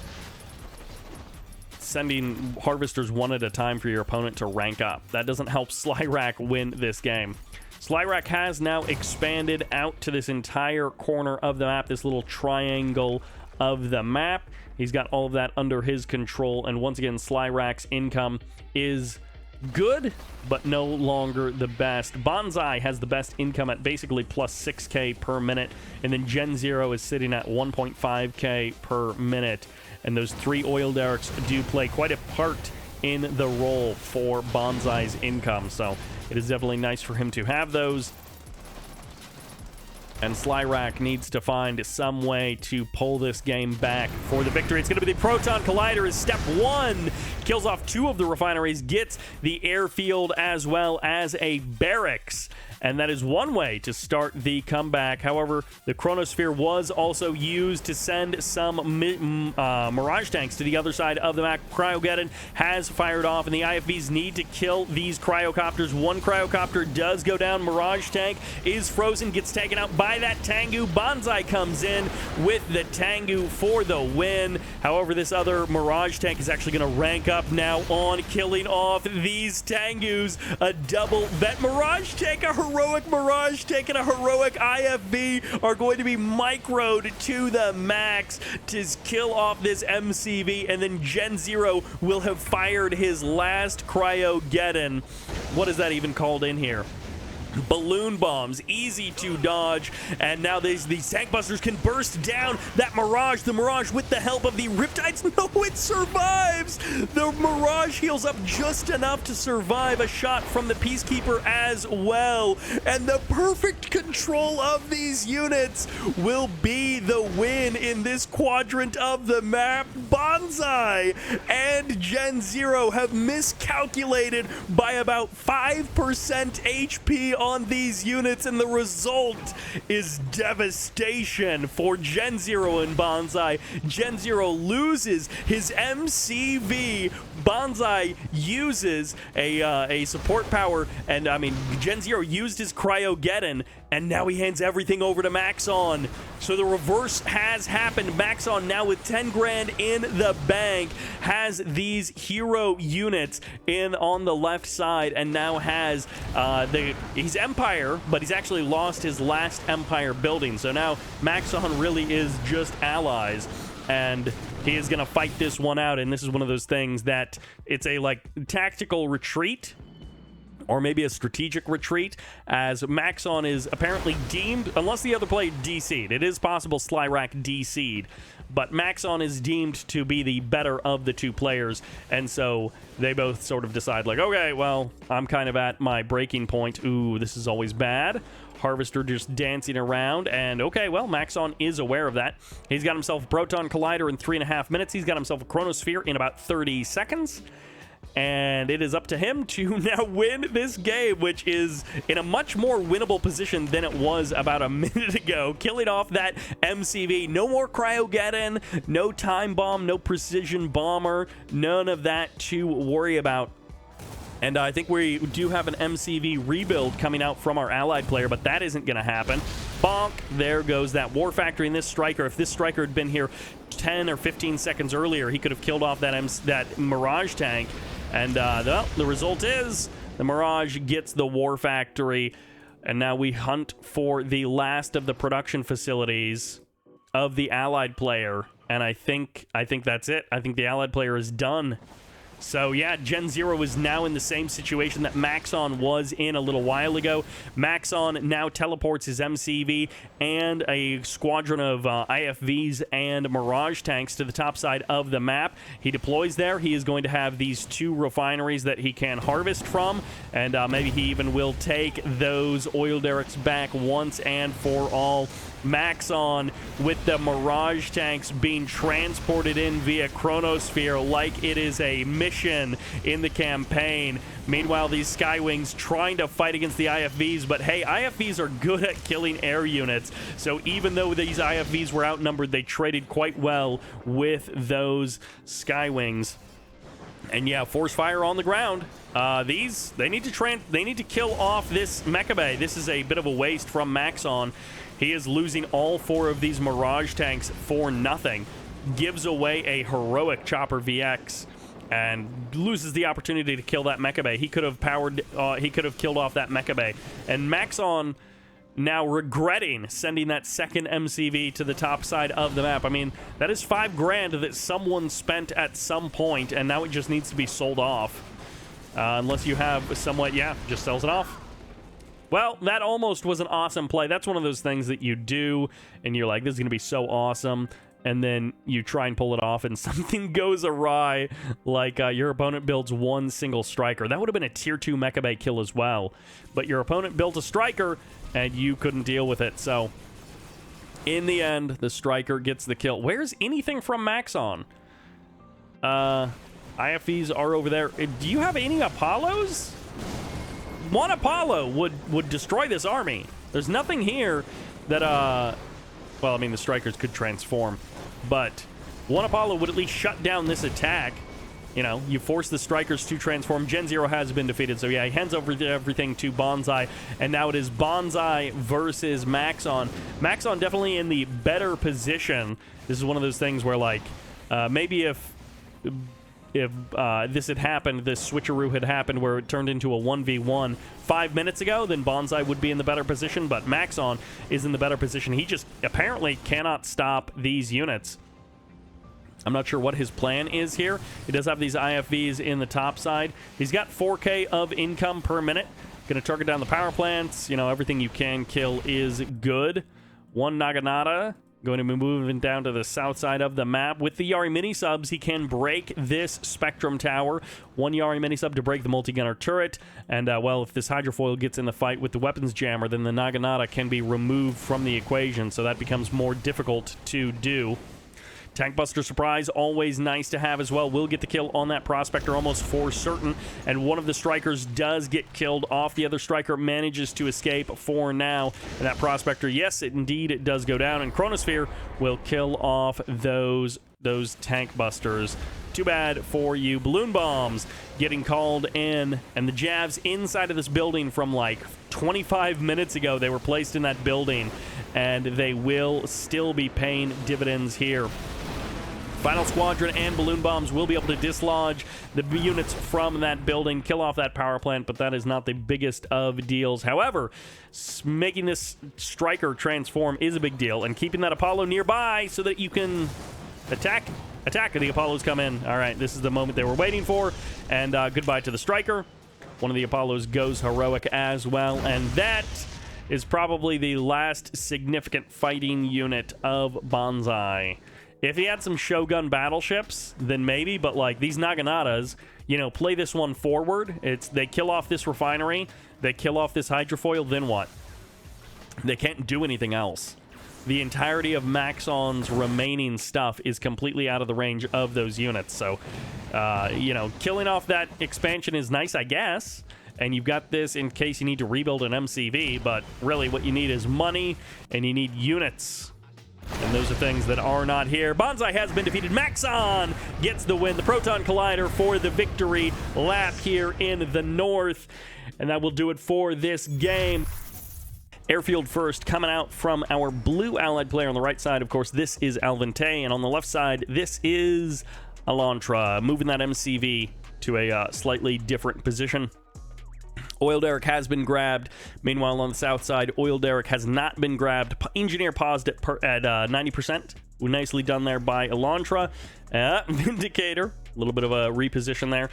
sending harvesters 1 at a time for your opponent to rank up. That doesn't help Slyrak win this game. Slyrak has now expanded out to this entire corner of the map, this little triangle of the map. He's got all of that under his control, and once again, Slyrak's income is good, but no longer the best. Banzai has the best income at basically plus 6k per minute, and then Gen Zero is sitting at 1.5k per minute. And those 3 oil derricks do play quite a part in the role for Banzai's income, so it is definitely nice for him to have those. And Slyrak needs to find some way to pull this game back for the victory. It's going to be the Proton Collider as step 1. Kills off 2 of the refineries, gets the airfield as well as a barracks. and that is one way to start the comeback. However, the Chronosphere was also used to send some Mirage tanks to the other side of the map. Magmageddon has fired off, and the IFVs need to kill these cryocopters. One cryocopter does go down. Mirage tank is frozen, gets taken out by that Tengu. Banzai comes in with the Tengu for the win. However, this other Mirage tank is actually going to rank up now on killing off these Tengus. A double bet. Mirage tank, a heroic Mirage tank, and a heroic IFV are going to be microed to the max to kill off this MCV, and then Gen Zero will have fired his last Cryogeddon. What is that even called in here? Balloon bombs, easy to dodge, and now these tank busters can burst down that Mirage. The Mirage, with the help of the Riptides, no, it survives! The Mirage heals up just enough to survive a shot from the Peacekeeper as well, and the perfect control of these units will be the win in this quadrant of the map. Banzai and Gen Zero have miscalculated by about 5% HP on these units, and the result is devastation for Gen Zero and Banzai. Gen Zero loses his MCV. Banzai uses a support power, and I mean, Gen Zero used his Cryogeddon, and now he hands everything over to Maxon. So the reverse has happened. Maxon, now with 10 grand in the bank, has these hero units in on the left side, and now has he's Empire, but he's actually lost his last Empire building. So now Maxon really is just allies, and he is going to fight this one out. And this is one of those things that it's a like tactical retreat, or maybe a strategic retreat, as Maxon is apparently deemed, unless the other player DC'd. It is possible Slyrak DC'd, but Maxon is deemed to be the better of the two players, and so they both sort of decide, like, okay, well, I'm kind of at my breaking point. Ooh, this is always bad. Harvester just dancing around, and okay, well, Maxon is aware of that. He's got himself a Proton Collider in 3.5 minutes. He's got himself a Chronosphere in about 30 seconds. And it is up to him to now win this game, which is in a much more winnable position than it was about a minute ago. Killing off that MCV. No more Cryogeddon, no time bomb, no precision bomber, none of that to worry about. And I think we do have an MCV rebuild coming out from our allied player, but that isn't going to happen. Bonk, there goes that War Factory and this Striker. If this Striker had been here 10 or 15 seconds earlier, he could have killed off that Mirage tank. And well, the result is the Mirage gets the War Factory, and now we hunt for the last of the production facilities of the allied player. And I think that's it. I think the allied player is done. So yeah, Gen Zero is now in the same situation that Maxon was in a little while ago. Maxon now teleports his MCV and a squadron of IFVs and Mirage tanks to the top side of the map. He deploys there. He is going to have these 2 refineries that he can harvest from, and maybe he even will take those oil derricks back once and for all. Maxon with the Mirage tanks being transported in via Chronosphere like it is a mission in the campaign. Meanwhile, these Skywings trying to fight against the IFVs, but hey, IFVs are good at killing air units, so even though these IFVs were outnumbered, they traded quite well with those Skywings. And yeah, force fire on the ground. They need to kill off this Mecha Bay. This is a bit of a waste from Maxon. He is losing all 4 of these Mirage tanks for nothing. Gives away a heroic Chopper VX and loses the opportunity to kill that Mecha Bay. He could have killed off that Mecha Bay. And Maxon now regretting sending that second MCV to the top side of the map. I mean, that is 5 grand that someone spent at some point, and now it just needs to be sold off. Unless you have someone, yeah, just sells it off. Well, that almost was an awesome play. That's one of those things that you do, and you're like, this is going to be so awesome, and then you try and pull it off, and something goes awry, like your opponent builds 1 single Striker. That would have been a Tier 2 Mecha Bay kill as well, but your opponent built a Striker, and you couldn't deal with it, so in the end, the Striker gets the kill. Where's anything from Maxon? IFVs are over there. Do you have any Apollos? one Apollo would destroy this army. There's nothing here that, well, I mean, the strikers could transform, but one Apollo would at least shut down this attack. You know, you force the strikers to transform. Gen Zero has been defeated, so yeah, he hands over everything to Banzai, and now it is Banzai versus MaXon. MaXon definitely in the better position. This is one of those things where, like, maybe if this had happened, this switcheroo had happened where it turned into a 1v1 5 minutes ago, then Banzai would be in the better position, but MaXon is in the better position. He just apparently cannot stop these units. I'm not sure what his plan is here. He does have these IFVs in the top side. He's got 4K of income per minute. Going to target down the power plants. You know, everything you can kill is good. One Naginata. Going to be moving down to the south side of the map. With the Yari mini-subs, he can break this Spectrum Tower. One Yari mini-sub to break the multi-gunner turret. And, well, if this Hydrofoil gets in the fight with the weapons jammer, then the Naginata can be removed from the equation, so that becomes more difficult to do. Tank Buster Surprise, always nice to have as well. Will get the kill on that Prospector almost for certain. And one of the strikers does get killed off. The other striker manages to escape for now. And that Prospector, yes, indeed, it does go down. And Chronosphere will kill off those Tank Busters. Too bad for you. Balloon Bombs getting called in. And the Javs inside of this building from like 25 minutes ago, they were placed in that building. And they will still be paying dividends here. Final Squadron and Balloon Bombs will be able to dislodge the units from that building, kill off that power plant, but that is not the biggest of deals. However, making this Striker transform is a big deal, and keeping that Apollo nearby so that you can attack. The Apollos come in. All right, this is the moment they were waiting for, and goodbye to the Striker. One of the Apollos goes heroic as well, and that is probably the last significant fighting unit of Banzai. If he had some Shogun battleships, then maybe, but like these Naginatas, you know, play this one forward. They kill off this refinery, they kill off this Hydrofoil, then what? They can't do anything else. The entirety of MaXon's remaining stuff is completely out of the range of those units. So, you know, killing off that expansion is nice, I guess. And you've got this in case you need to rebuild an MCV, but really what you need is money, and you need units. And those are things that are not here. Banzai has been defeated. MaXon gets the win. The Proton Collider for the victory lap here in the north. And that will do it for this game. Airfield first, coming out from our blue allied player on the right side. Of course, this is Alvinte. And on the left side, this is Elantra. Moving that MCV to a slightly different position. Oil Derrick has been grabbed. Meanwhile, on the south side, Oil Derrick has not been grabbed. Engineer paused at 90%. Nicely done there by Elantra. Vindicator, a little bit of a reposition there.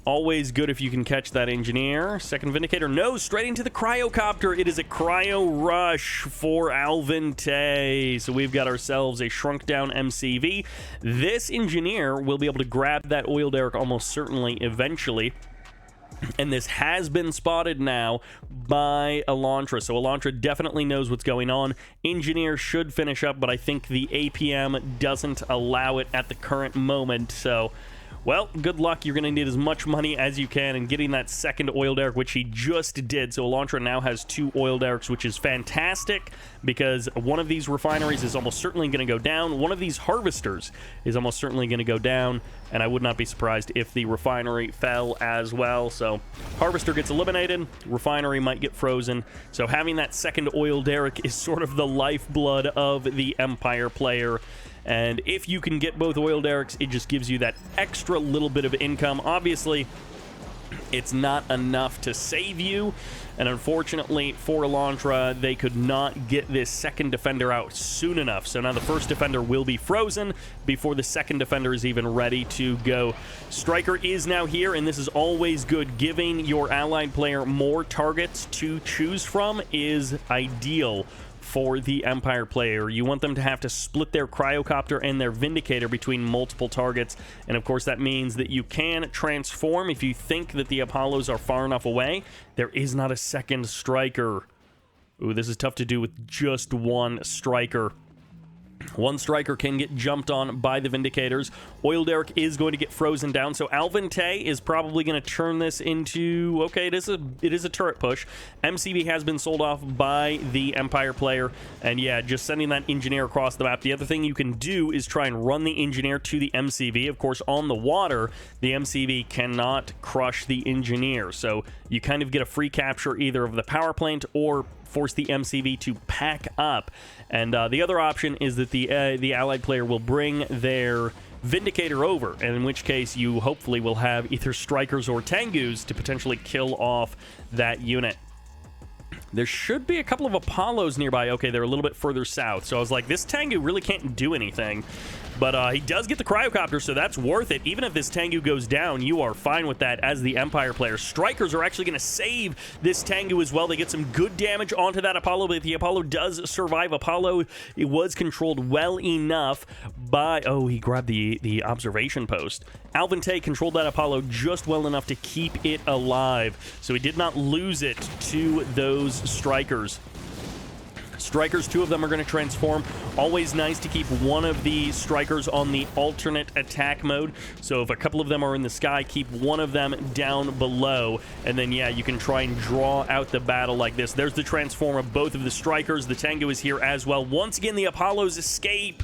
Always good if you can catch that Engineer. Second Vindicator, no, straight into the Cryocopter. It is a Cryo Rush for Alvinte. So we've got ourselves a shrunk down MCV. This Engineer will be able to grab that Oil Derrick almost certainly eventually. And this has been spotted now by Elantra. So Elantra definitely knows what's going on. Engineer should finish up, but I think the APM doesn't allow it at the current moment. So, well, good luck. You're going to need as much money as you can in getting that second Oil Derrick, which he just did. So Elantra now has 2 Oil Derricks, which is fantastic because one of these refineries is almost certainly going to go down. One of these harvesters is almost certainly going to go down, and I would not be surprised if the refinery fell as well. So harvester gets eliminated, refinery might get frozen. So having that second Oil Derrick is sort of the lifeblood of the Empire player. And if you can get both Oil Derricks, it just gives you that extra little bit of income. Obviously, it's not enough to save you. And unfortunately for Elantra, they could not get this second defender out soon enough. So now the first defender will be frozen before the second defender is even ready to go. Striker is now here, and this is always good. Giving your allied player more targets to choose from is ideal for the Empire player. You want them to have to split their Cryocopter and their Vindicator between multiple targets, and of course that means that you can transform if you think that the Apollos are far enough away. There is not a second Striker. Ooh, this is tough to do with just one Striker. One striker can get jumped on by the Vindicators. Oil Derrick is going to get frozen down, so Alvante is probably going to turn this into... Okay, it is a turret push. MCV has been sold off by the Empire player, and yeah, just sending that engineer across the map. The other thing you can do is try and run the engineer to the MCV. Of course, on the water, the MCV cannot crush the engineer, so you kind of get a free capture either of the power plant or force the MCV to pack up. And the other option is that the allied player will bring their Vindicator over, and in which case you hopefully will have either strikers or Tengus to potentially kill off that unit. There should be a couple of Apollos nearby. Okay, they're a little bit further south, so I was like, this Tengu really can't do anything. But he does get the cryocopter, so that's worth it. Even if this Tengu goes down, you are fine with that as the Empire player. Strikers are actually going to save this Tengu as well. They get some good damage onto that Apollo, but the Apollo does survive. Apollo, it was controlled well enough by... Oh, he grabbed the observation post. Alvante controlled that Apollo just well enough to keep it alive, so he did not lose it to those strikers. Strikers, two of them are going to transform. Always nice to keep one of the strikers on the alternate attack mode. So if a couple of them are in the sky, keep one of them down below. And then, yeah, you can try and draw out the battle like this. There's the transform of both of the strikers. The Tengu is here as well. Once again, the Apollos escape.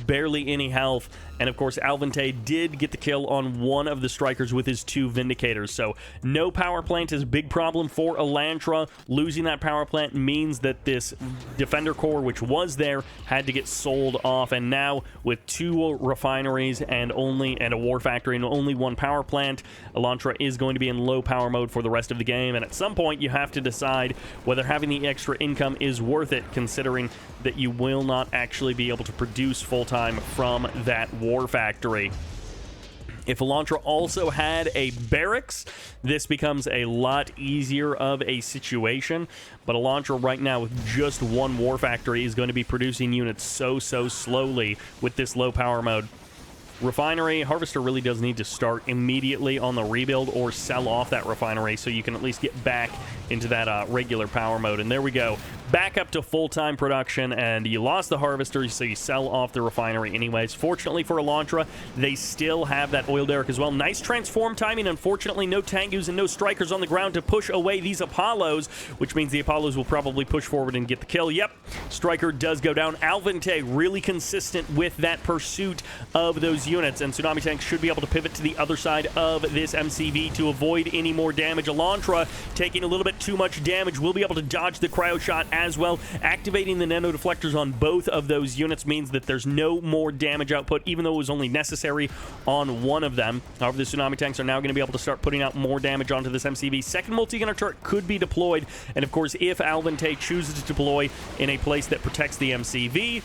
Barely any health. And of course, Alvante did get the kill on one of the strikers with his two Vindicators. So no power plant is a big problem for Elantra. Losing that power plant means that this Defender Core, which was there, had to get sold off. And now with two refineries and a war factory and only one power plant, Elantra is going to be in low power mode for the rest of the game. And at some point, you have to decide whether having the extra income is worth it, considering that you will not actually be able to produce full-time from that war factory. If Elantra also had a barracks, this becomes a lot easier of a situation. But Elantra right now with just one war factory is going to be producing units so slowly with this low power mode. Refinery, Harvester really does need to start immediately on the rebuild or sell off that refinery so you can at least get back into that regular power mode. And there we go. Back up to full-time production, and you lost the Harvester, so you sell off the refinery anyways. Fortunately for Elantra, they still have that Oil Derrick as well. Nice transform timing. Unfortunately, no Tengus and no strikers on the ground to push away these Apollos, which means the Apollos will probably push forward and get the kill. Yep, striker does go down. Alvante really consistent with that pursuit of those units, and Tsunami Tank should be able to pivot to the other side of this MCV to avoid any more damage. Elantra taking a little bit too much damage, will be able to dodge the cryo shot as well. Activating the nano deflectors on both of those units means that there's no more damage output, even though it was only necessary on one of them. However, the Tsunami Tanks are now going to be able to start putting out more damage onto this MCV. Second multi-gunner turret could be deployed, and of course, if Alvante chooses to deploy in a place that protects the MCV,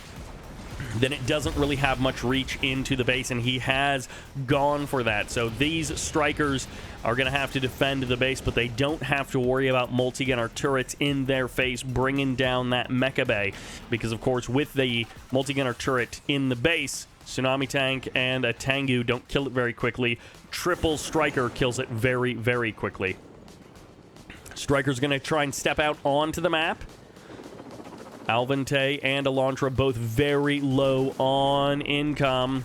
then it doesn't really have much reach into the base, and he has gone for that. So these strikers are going to have to defend the base, but they don't have to worry about multi-gunner turrets in their face bringing down that mecha bay, because of course with the multi-gunner turret in the base, Tsunami Tank and a Tengu don't kill it very quickly. Triple striker kills it very quickly. Striker's going to try and step out onto the map. Alvante and Elantra both very low on income.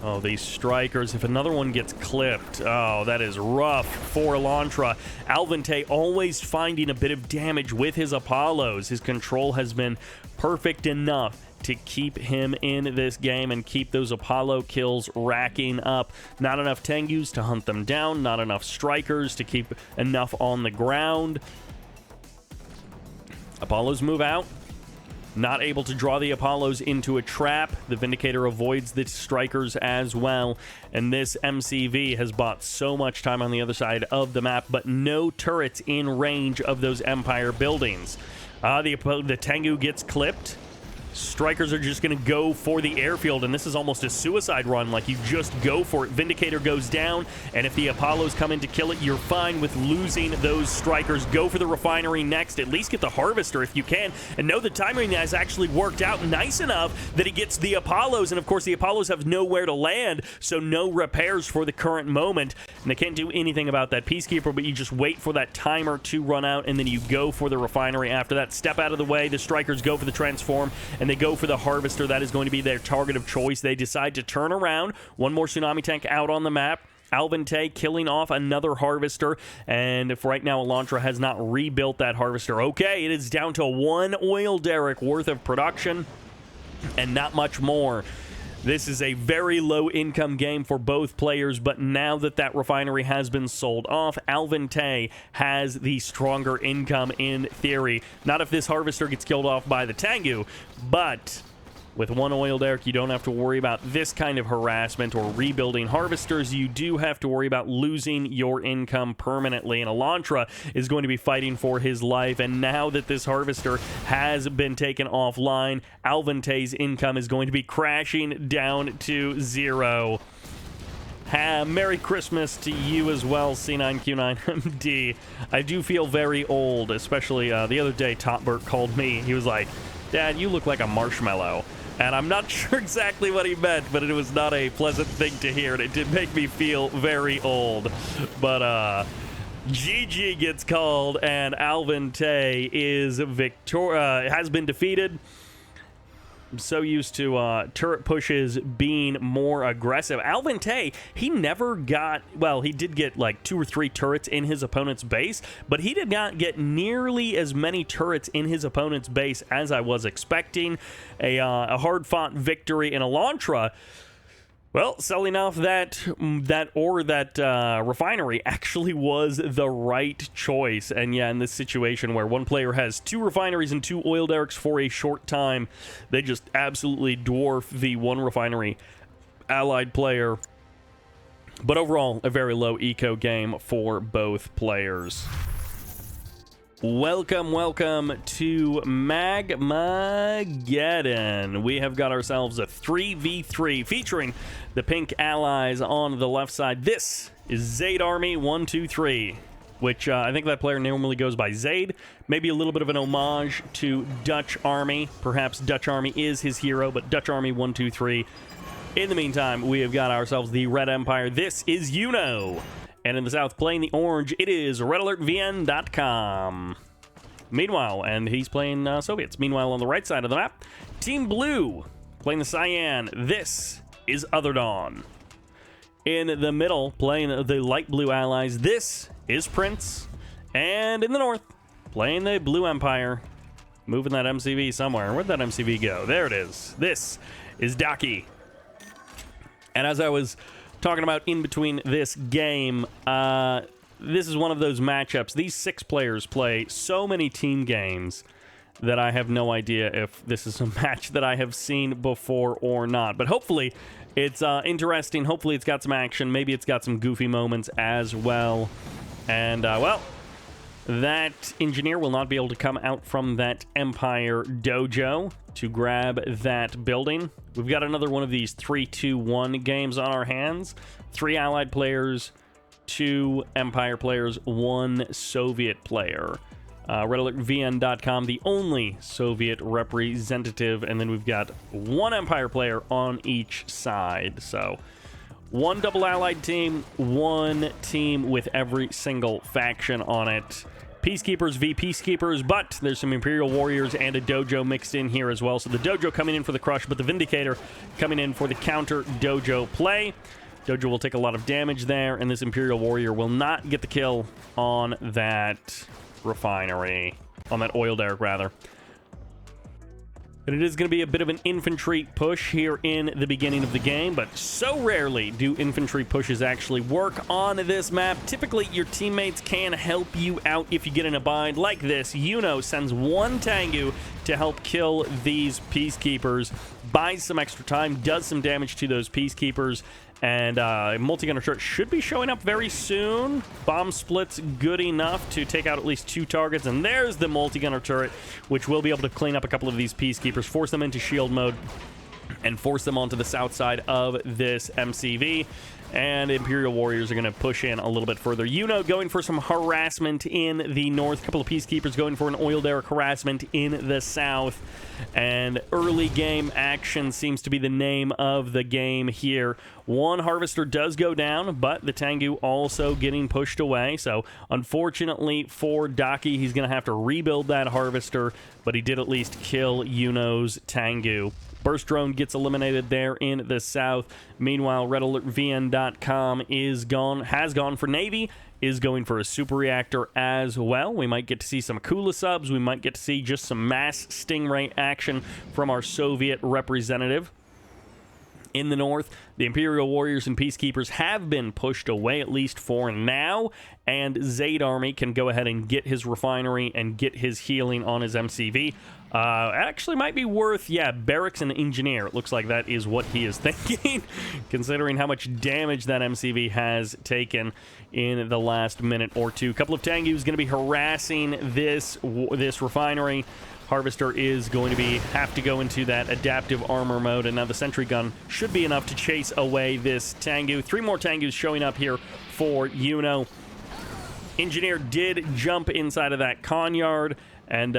Oh, these strikers. If another one gets clipped, oh, that is rough for Elantra. Alvante always finding a bit of damage with his Apollos. His control has been perfect enough to keep him in this game and keep those Apollo kills racking up. Not enough Tengus to hunt them down. Not enough strikers to keep enough on the ground. Apollos move out. Not able to draw the Apollos into a trap. The Vindicator avoids the strikers as well. And this MCV has bought so much time on the other side of the map, but no turrets in range of those Empire buildings. The Tengu gets clipped. Strikers are just going to go for the airfield, and this is almost a suicide run. Like, you just go for it. Vindicator goes down, and if the Apollos come in to kill it, you're fine with losing those strikers. Go for the refinery next. At least get the Harvester if you can. And know the timing has actually worked out nice enough that he gets the Apollos, and of course the Apollos have nowhere to land, so no repairs for the current moment. And they can't do anything about that Peacekeeper, but you just wait for that timer to run out, and then you go for the refinery after that. Step out of the way. The strikers go for the transform, and they go for the Harvester. That is going to be their target of choice. They decide to turn around. One more Tsunami tank out on the map. Alvente killing off another Harvester, and for right now, Elantra has not rebuilt that Harvester. Okay, it is down to one oil derrick worth of production, and not much more. This is a very low-income game for both players, but now that that refinery has been sold off, Alvente has the stronger income in theory. Not if this Harvester gets killed off by the Tengu, but with one oil derrick, you don't have to worry about this kind of harassment or rebuilding Harvesters. You do have to worry about losing your income permanently, and Elantra is going to be fighting for his life, and now that this Harvester has been taken offline, Alvente's income is going to be crashing down to 0. Merry Christmas to you as well, C9Q9MD. I do feel very old, especially the other day, Topbert called me. He was like, "Dad, you look like a marshmallow." And I'm not sure exactly what he meant, but it was not a pleasant thing to hear, and it did make me feel very old. But GG gets called, and Alvente is has been defeated. I'm so used to turret pushes being more aggressive. Alvente, he never got, well, he did get like 2 or 3 turrets in his opponent's base, but he did not get nearly as many turrets in his opponent's base as I was expecting. A hard-fought victory in Elantra. Well, selling off that refinery actually was the right choice. And yeah, in this situation where one player has 2 refineries and 2 oil derricks for a short time, they just absolutely dwarf the one refinery allied player. But overall, a very low eco game for both players. Welcome to Magmageddon. We have got ourselves a 3v3 featuring the pink allies on the left side. This is Zaid Army 123, which I think that player normally goes by Zaid. Maybe a little bit of an homage to Dutch Army. Perhaps Dutch Army is his hero, but Dutch Army 123. In the meantime, we have got ourselves the Red Empire. This is Yuno. And in the south, playing the orange, it is redalertvndotcom. Meanwhile, and he's playing Soviets. Meanwhile, on the right side of the map, Team Blue playing the Cyan. This is OtherDawn. In the middle, playing the light blue allies, this is Prince. And in the north, playing the Blue Empire. Moving that MCV somewhere. Where'd that MCV go? There it is. This is Dachi. And as I was talking about in between this game, this is one of those matchups. These 6 players play so many team games that I have no idea if this is a match that I have seen before or not. But hopefully it's interesting. Hopefully it's got some action. Maybe it's got some goofy moments as well. And, well, that engineer will not be able to come out from that Empire dojo to grab that building. We've got another one of these 3-2-1 games on our hands. 3 allied players, 2 Empire players, 1 Soviet player. redalertvndotcom, the only Soviet representative, and then we've got 1 Empire player on each side. So 1 double allied team, 1 team with every single faction on it. Peacekeepers v Peacekeepers, but there's some Imperial Warriors and a Dojo mixed in here as well. So the Dojo coming in for the crush, but the Vindicator coming in for the counter Dojo play. Dojo will take a lot of damage there, and this Imperial Warrior will not get the kill on that refinery, on that oil derrick, rather. And it is going to be a bit of an infantry push here in the beginning of the game, but so rarely do infantry pushes actually work on this map. Typically, your teammates can help you out if you get in a bind like this. Yuno sends 1 Tengu to help kill these Peacekeepers, buys some extra time, does some damage to those Peacekeepers, and multi-gunner turret should be showing up very soon. Bomb split's good enough to take out at least 2 targets, and there's the multi-gunner turret, which will be able to clean up a couple of these Peacekeepers, force them into shield mode, and force them onto the south side of this MCV. And Imperial Warriors are going to push in a little bit further. Yuno going for some harassment in the north. A couple of Peacekeepers going for an oil derrick harassment in the south. And early game action seems to be the name of the game here. One Harvester does go down, but the Tengu also getting pushed away. So unfortunately for Dachi, he's going to have to rebuild that Harvester, but he did at least kill Yuno's Tengu. Burst Drone gets eliminated there in the south. Meanwhile, redalertvndotcom has gone for Navy, is going for a super reactor as well. We might get to see some Akula subs. We might get to see just some mass Stingray action from our Soviet representative. In the north, the Imperial Warriors and Peacekeepers have been pushed away, at least for now, and Zaid Army can go ahead and get his refinery and get his healing on his MCV. Actually might be worth, barracks and engineer. It looks like that is what he is thinking, considering how much damage that MCV has taken in the last minute or two. A couple of Tengus going to be harassing this refinery. Harvester is going to have to go into that adaptive armor mode, and now the sentry gun should be enough to chase away this Tengu. 3 more Tengus showing up here for Yuno. Engineer did jump inside of that Conyard, and,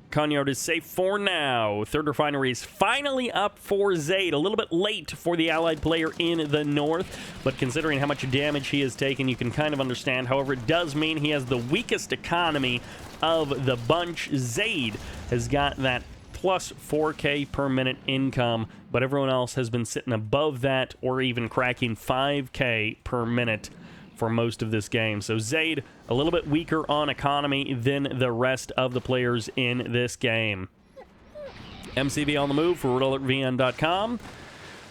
Conyard is safe for now. Third refinery is finally up for Zaid. A little bit late for the allied player in the north, but considering how much damage he has taken, you can kind of understand. However, it does mean he has the weakest economy of the bunch. Zaid has got that plus 4K per minute income, but everyone else has been sitting above that or even cracking 5K per minute for most of this game. So Zaid, a little bit weaker on economy than the rest of the players in this game. MCV on the move for redalertvndotcom.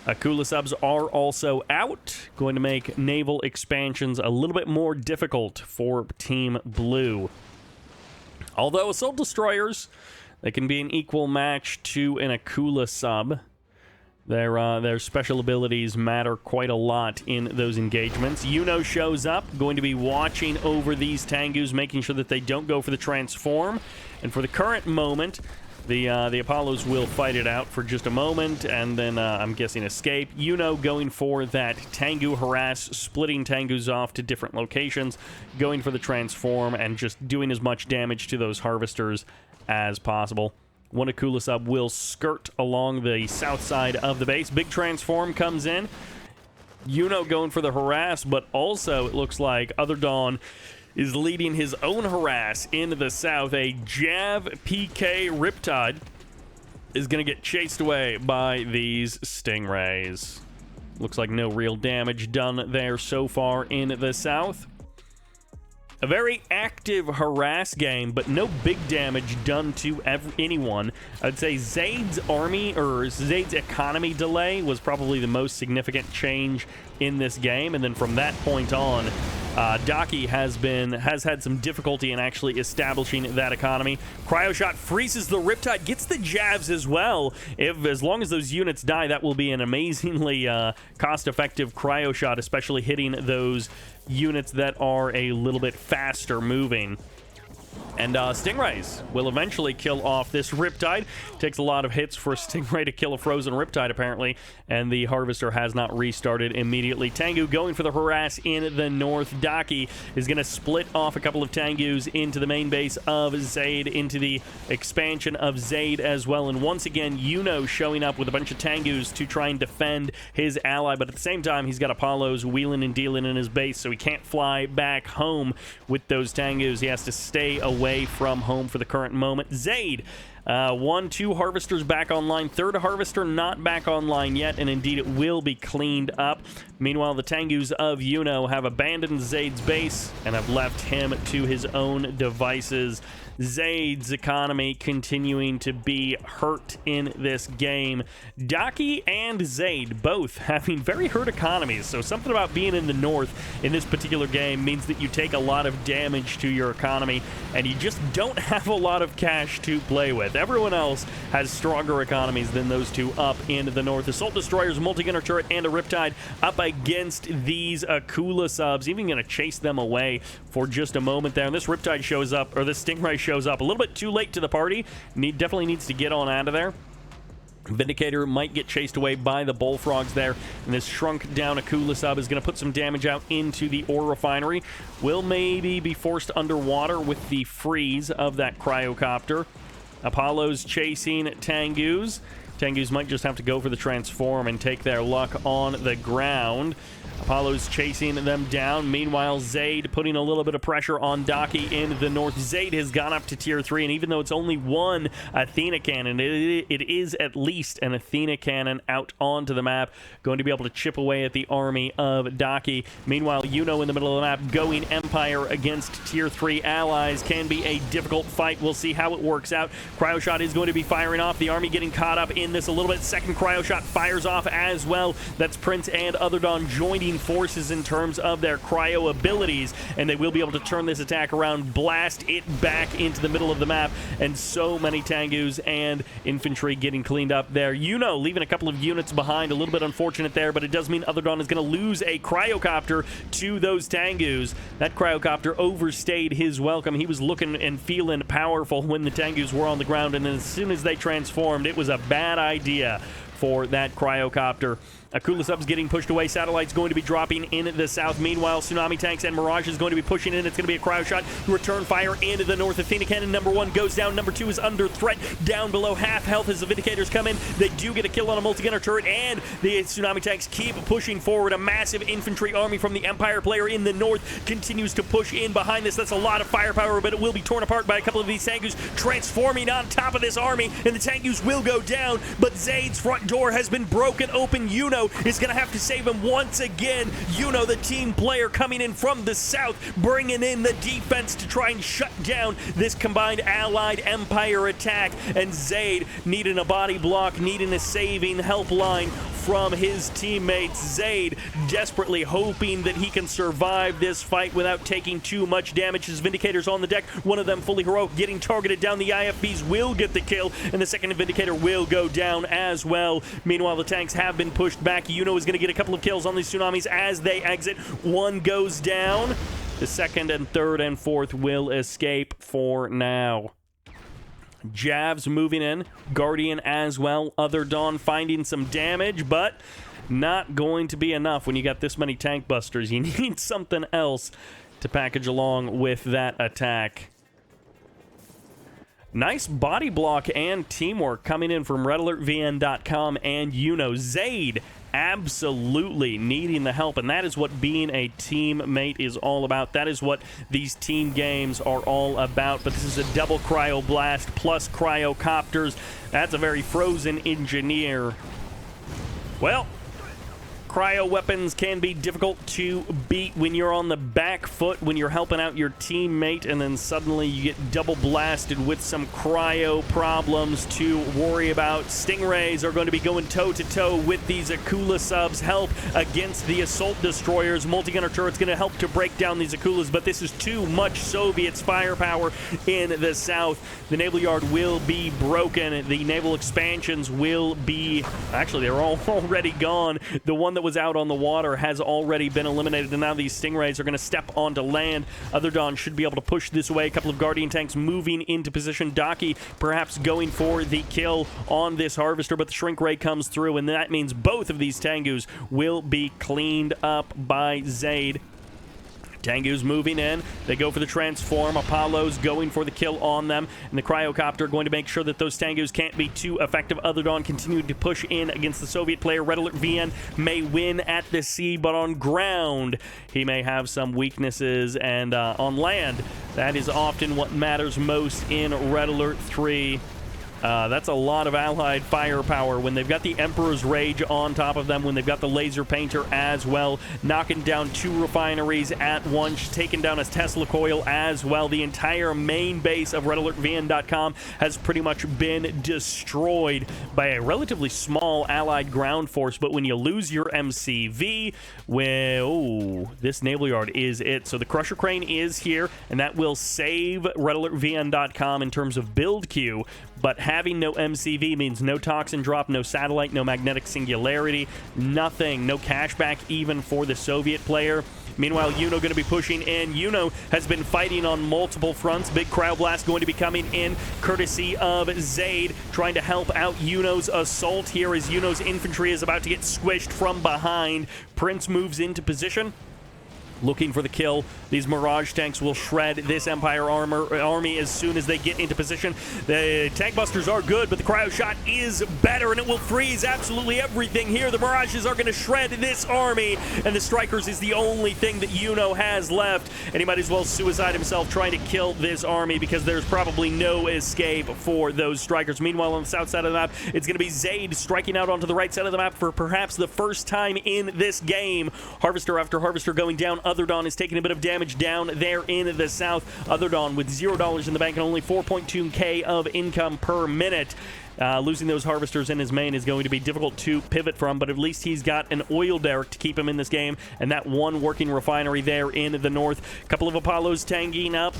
Akula subs are also out, going to make naval expansions a little bit more difficult for Team Blue. Although assault destroyers, they can be an equal match to an Akula sub. Their special abilities matter quite a lot in those engagements. Yuno shows up, going to be watching over these Tengus, making sure that they don't go for the transform. And for the current moment, the Apollos will fight it out for just a moment, and then I'm guessing escape. Yuno going for that Tengu harass, splitting Tengus off to different locations, going for the transform, and just doing as much damage to those harvesters as possible. One Akula sub will skirt along the south side of the base. Big transform comes in. Yuno going for the harass, but also it looks like OtherDawn is leading his own harass into the south. A Jav PK Riptide is going to get chased away by these Stingrays. Looks like no real damage done there so far in the south. A very active harass game, but no big damage done to anyone. I'd say Zaid's army, or Zaid's economy delay was probably the most significant change in this game, and then from that point on, Dachi has had some difficulty in actually establishing that economy. Cryoshot freezes the Riptide, gets the Javs as well. As long as those units die, that will be an amazingly cost-effective Cryoshot, especially hitting those units that are a little bit faster moving. And Stingrays will eventually kill off this Riptide. Takes a lot of hits for a Stingray to kill a frozen Riptide, apparently, and the Harvester has not restarted immediately. Tengu going for the harass in the north. Dachi is going to split off a couple of Tengus into the main base of Zaid, into the expansion of Zaid as well. And once again, Yuno showing up with a bunch of Tengus to try and defend his ally, but at the same time, he's got Apollos wheeling and dealing in his base, so he can't fly back home with those Tengus. He has to stay away from home for the current moment. Zaid, 2 harvesters back online. Third harvester not back online yet, and indeed it will be cleaned up. Meanwhile, the Tengus of Yuno have abandoned Zaid's base and have left him to his own devices. Zaid's economy continuing to be hurt in this game. Dachi and Zaid both having very hurt economies, so something about being in the north in this particular game means that you take a lot of damage to your economy, and you just don't have a lot of cash to play with. Everyone else has stronger economies than those two up in the north. Assault Destroyers, Multi-Gunner Turret, and a Riptide up against these Akula subs, even going to chase them away for just a moment there. And this Riptide shows up, or this Stingray shows up a little bit too late to the party. Definitely needs to get on out of there. Vindicator might get chased away by the bullfrogs there, and this shrunk down Akula sub is going to put some damage out into the ore refinery. Will maybe be forced underwater with the freeze of that cryocopter. Apollo's chasing Tengus. Tengus might just have to go for the transform and take their luck on the ground. Apollo's chasing them down. Meanwhile, Zaid putting a little bit of pressure on Dachi in the north. Zaid has gone up to tier 3, and even though it's only one Athena cannon, it is at least an Athena cannon out onto the map, going to be able to chip away at the army of Dachi. Meanwhile, Yuno in the middle of the map going Empire against tier 3 allies can be a difficult fight. We'll see how it works out. Cryo shot is going to be firing off. The army getting caught up in this a little bit. Second cryo shot fires off as well. That's Prince and OtherDawn joining forces in terms of their cryo abilities, and they will be able to turn this attack around, blast it back into the middle of the map, and so many Tengus and infantry getting cleaned up there. Yuno leaving a couple of units behind, a little bit unfortunate there, but it does mean OtherDawn is going to lose a cryocopter to those Tengus. That cryocopter overstayed his welcome. He was looking and feeling powerful when the Tengus were on the ground, and then as soon as they transformed, it was a bad idea for that cryocopter. Akula sub's getting pushed away. Satellite's going to be dropping in the south. Meanwhile, Tsunami tanks and Mirage is going to be pushing in. It's going to be a cryo shot. Return fire into the north. Athena cannon number 1 goes down. Number 2 is under threat. Down below half health as the Vindicators come in. They do get a kill on a multi-gunner turret, and the Tsunami tanks keep pushing forward. A massive infantry army from the Empire player in the north continues to push in behind this. That's a lot of firepower, but it will be torn apart by a couple of these Tengus transforming on top of this army, and the Tengus will go down, but Zaid's front door has been broken open. Yuno is going to have to save him once again. Yuno, the team player, coming in from the south, bringing in the defense to try and shut down this combined allied Empire attack. And Zaid needing a body block, needing a saving helpline from his teammates. Zaid desperately hoping that he can survive this fight without taking too much damage. His Vindicators on the deck, one of them fully heroic, getting targeted down. The IFBs will get the kill, and the second Vindicator will go down as well. Meanwhile, the tanks have been pushed back. Yuno is going to get a couple of kills on these Tsunamis as they exit. One goes down. The second and third and fourth will escape for now. Javs moving in. Guardian as well. OtherDawn finding some damage, but not going to be enough when you got this many tank busters. You need something else to package along with that attack. Nice body block and teamwork coming in from redalertvndotcom and Yuno. Zaid absolutely needing the help, and that is what being a teammate is all about. That is what these team games are all about. But this is a double cryo blast plus cryocopters. That's a very frozen engineer. Well, cryo weapons can be difficult to beat when you're on the back foot, when you're helping out your teammate, and then suddenly you get double blasted with some cryo problems to worry about. Stingrays are going to be going toe-to-toe with these Akula subs. Help against the assault destroyers. Multi-gunner turret's going to help to break down these Akulas, but this is too much Soviets firepower in the south. The naval yard will be broken. The naval expansions will be... Actually, they're all already gone. The one that was out on the water has already been eliminated, and now these Stingrays are going to step onto land. OtherDawn should be able to push this away. A couple of Guardian tanks moving into position. Dachi perhaps going for the kill on this Harvester, but the Shrink Ray comes through, and that means both of these Tengus will be cleaned up by Zaid. Tengu's moving in. They go for the transform. Apollo's going for the kill on them. And the cryocopter going to make sure that those Tengus can't be too effective. OtherDawn continuing to push in against the Soviet player. Red Alert VN may win at the sea, but on ground, he may have some weaknesses. And on land, that is often what matters most in Red Alert 3. That's a lot of allied firepower when they've got the Emperor's Rage on top of them, when they've got the Laser Painter as well, knocking down 2 refineries at once, taking down a Tesla coil as well. The entire main base of redalertvndotcom has pretty much been destroyed by a relatively small allied ground force, but when you lose your MCV, well, this naval yard is it. So the Crusher Crane is here, and that will save redalertvndotcom in terms of build queue. But having no MCV means no toxin drop, no satellite, no magnetic singularity, nothing, no cashback even for the Soviet player. Meanwhile, Yuno going to be pushing in. Yuno has been fighting on multiple fronts. Big Crowd Blast going to be coming in, courtesy of Zaid, trying to help out Yuno's assault here as Yuno's infantry is about to get squished from behind. Prince moves into position, looking for the kill. These Mirage tanks will shred this Empire army as soon as they get into position. The tank busters are good, but the cryo shot is better, and it will freeze absolutely everything here. The Mirages are going to shred this army, and the Strikers is the only thing that Yuno has left, and he might as well suicide himself trying to kill this army because there's probably no escape for those Strikers. Meanwhile, on the south side of the map, it's going to be Zaid striking out onto the right side of the map for perhaps the first time in this game. Harvester after Harvester going down. OtherDawn is taking a bit of damage down there in the south. OtherDawn with $0 in the bank and only 4.2k of income per minute. Losing those harvesters in his main is going to be difficult to pivot from, but at least he's got an oil derrick to keep him in this game, and that one working refinery there in the north. A couple of Apollos teaming up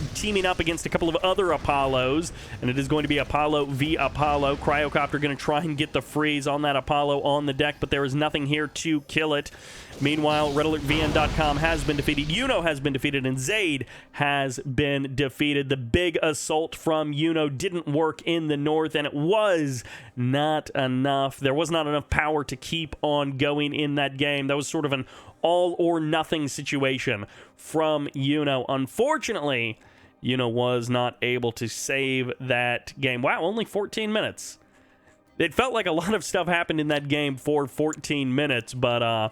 against a couple of other Apollos, and it is going to be Apollo v Apollo. Cryocopter going to try and get the freeze on that Apollo on the deck, but there is nothing here to kill it. Meanwhile, redalertvndotcom has been defeated, Yuno has been defeated, and Zaid has been defeated. The big assault from Yuno didn't work in the north, and it was not enough. There was not enough power to keep on going in that game. That was sort of an all-or-nothing situation from Yuno. Unfortunately, Yuno was not able to save that game. Wow, only 14 minutes. It felt like a lot of stuff happened in that game for 14 minutes, but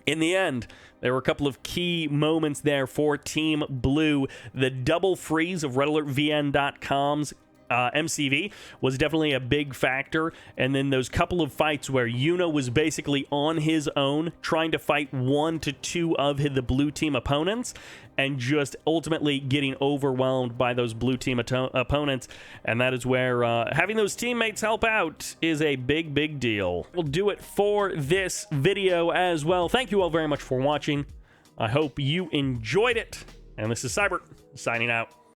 in the end, there were a couple of key moments there for Team Blue. The double freeze of redalertvndotcom's MCV was definitely a big factor, and then those couple of fights where Yuno was basically on his own trying to fight 1 to 2 of the blue team opponents and just ultimately getting overwhelmed by those blue team opponents, and that is where having those teammates help out is a big deal. We'll do it for this video as well. Thank you all very much for watching. I hope you enjoyed it, and this is Sybert signing out.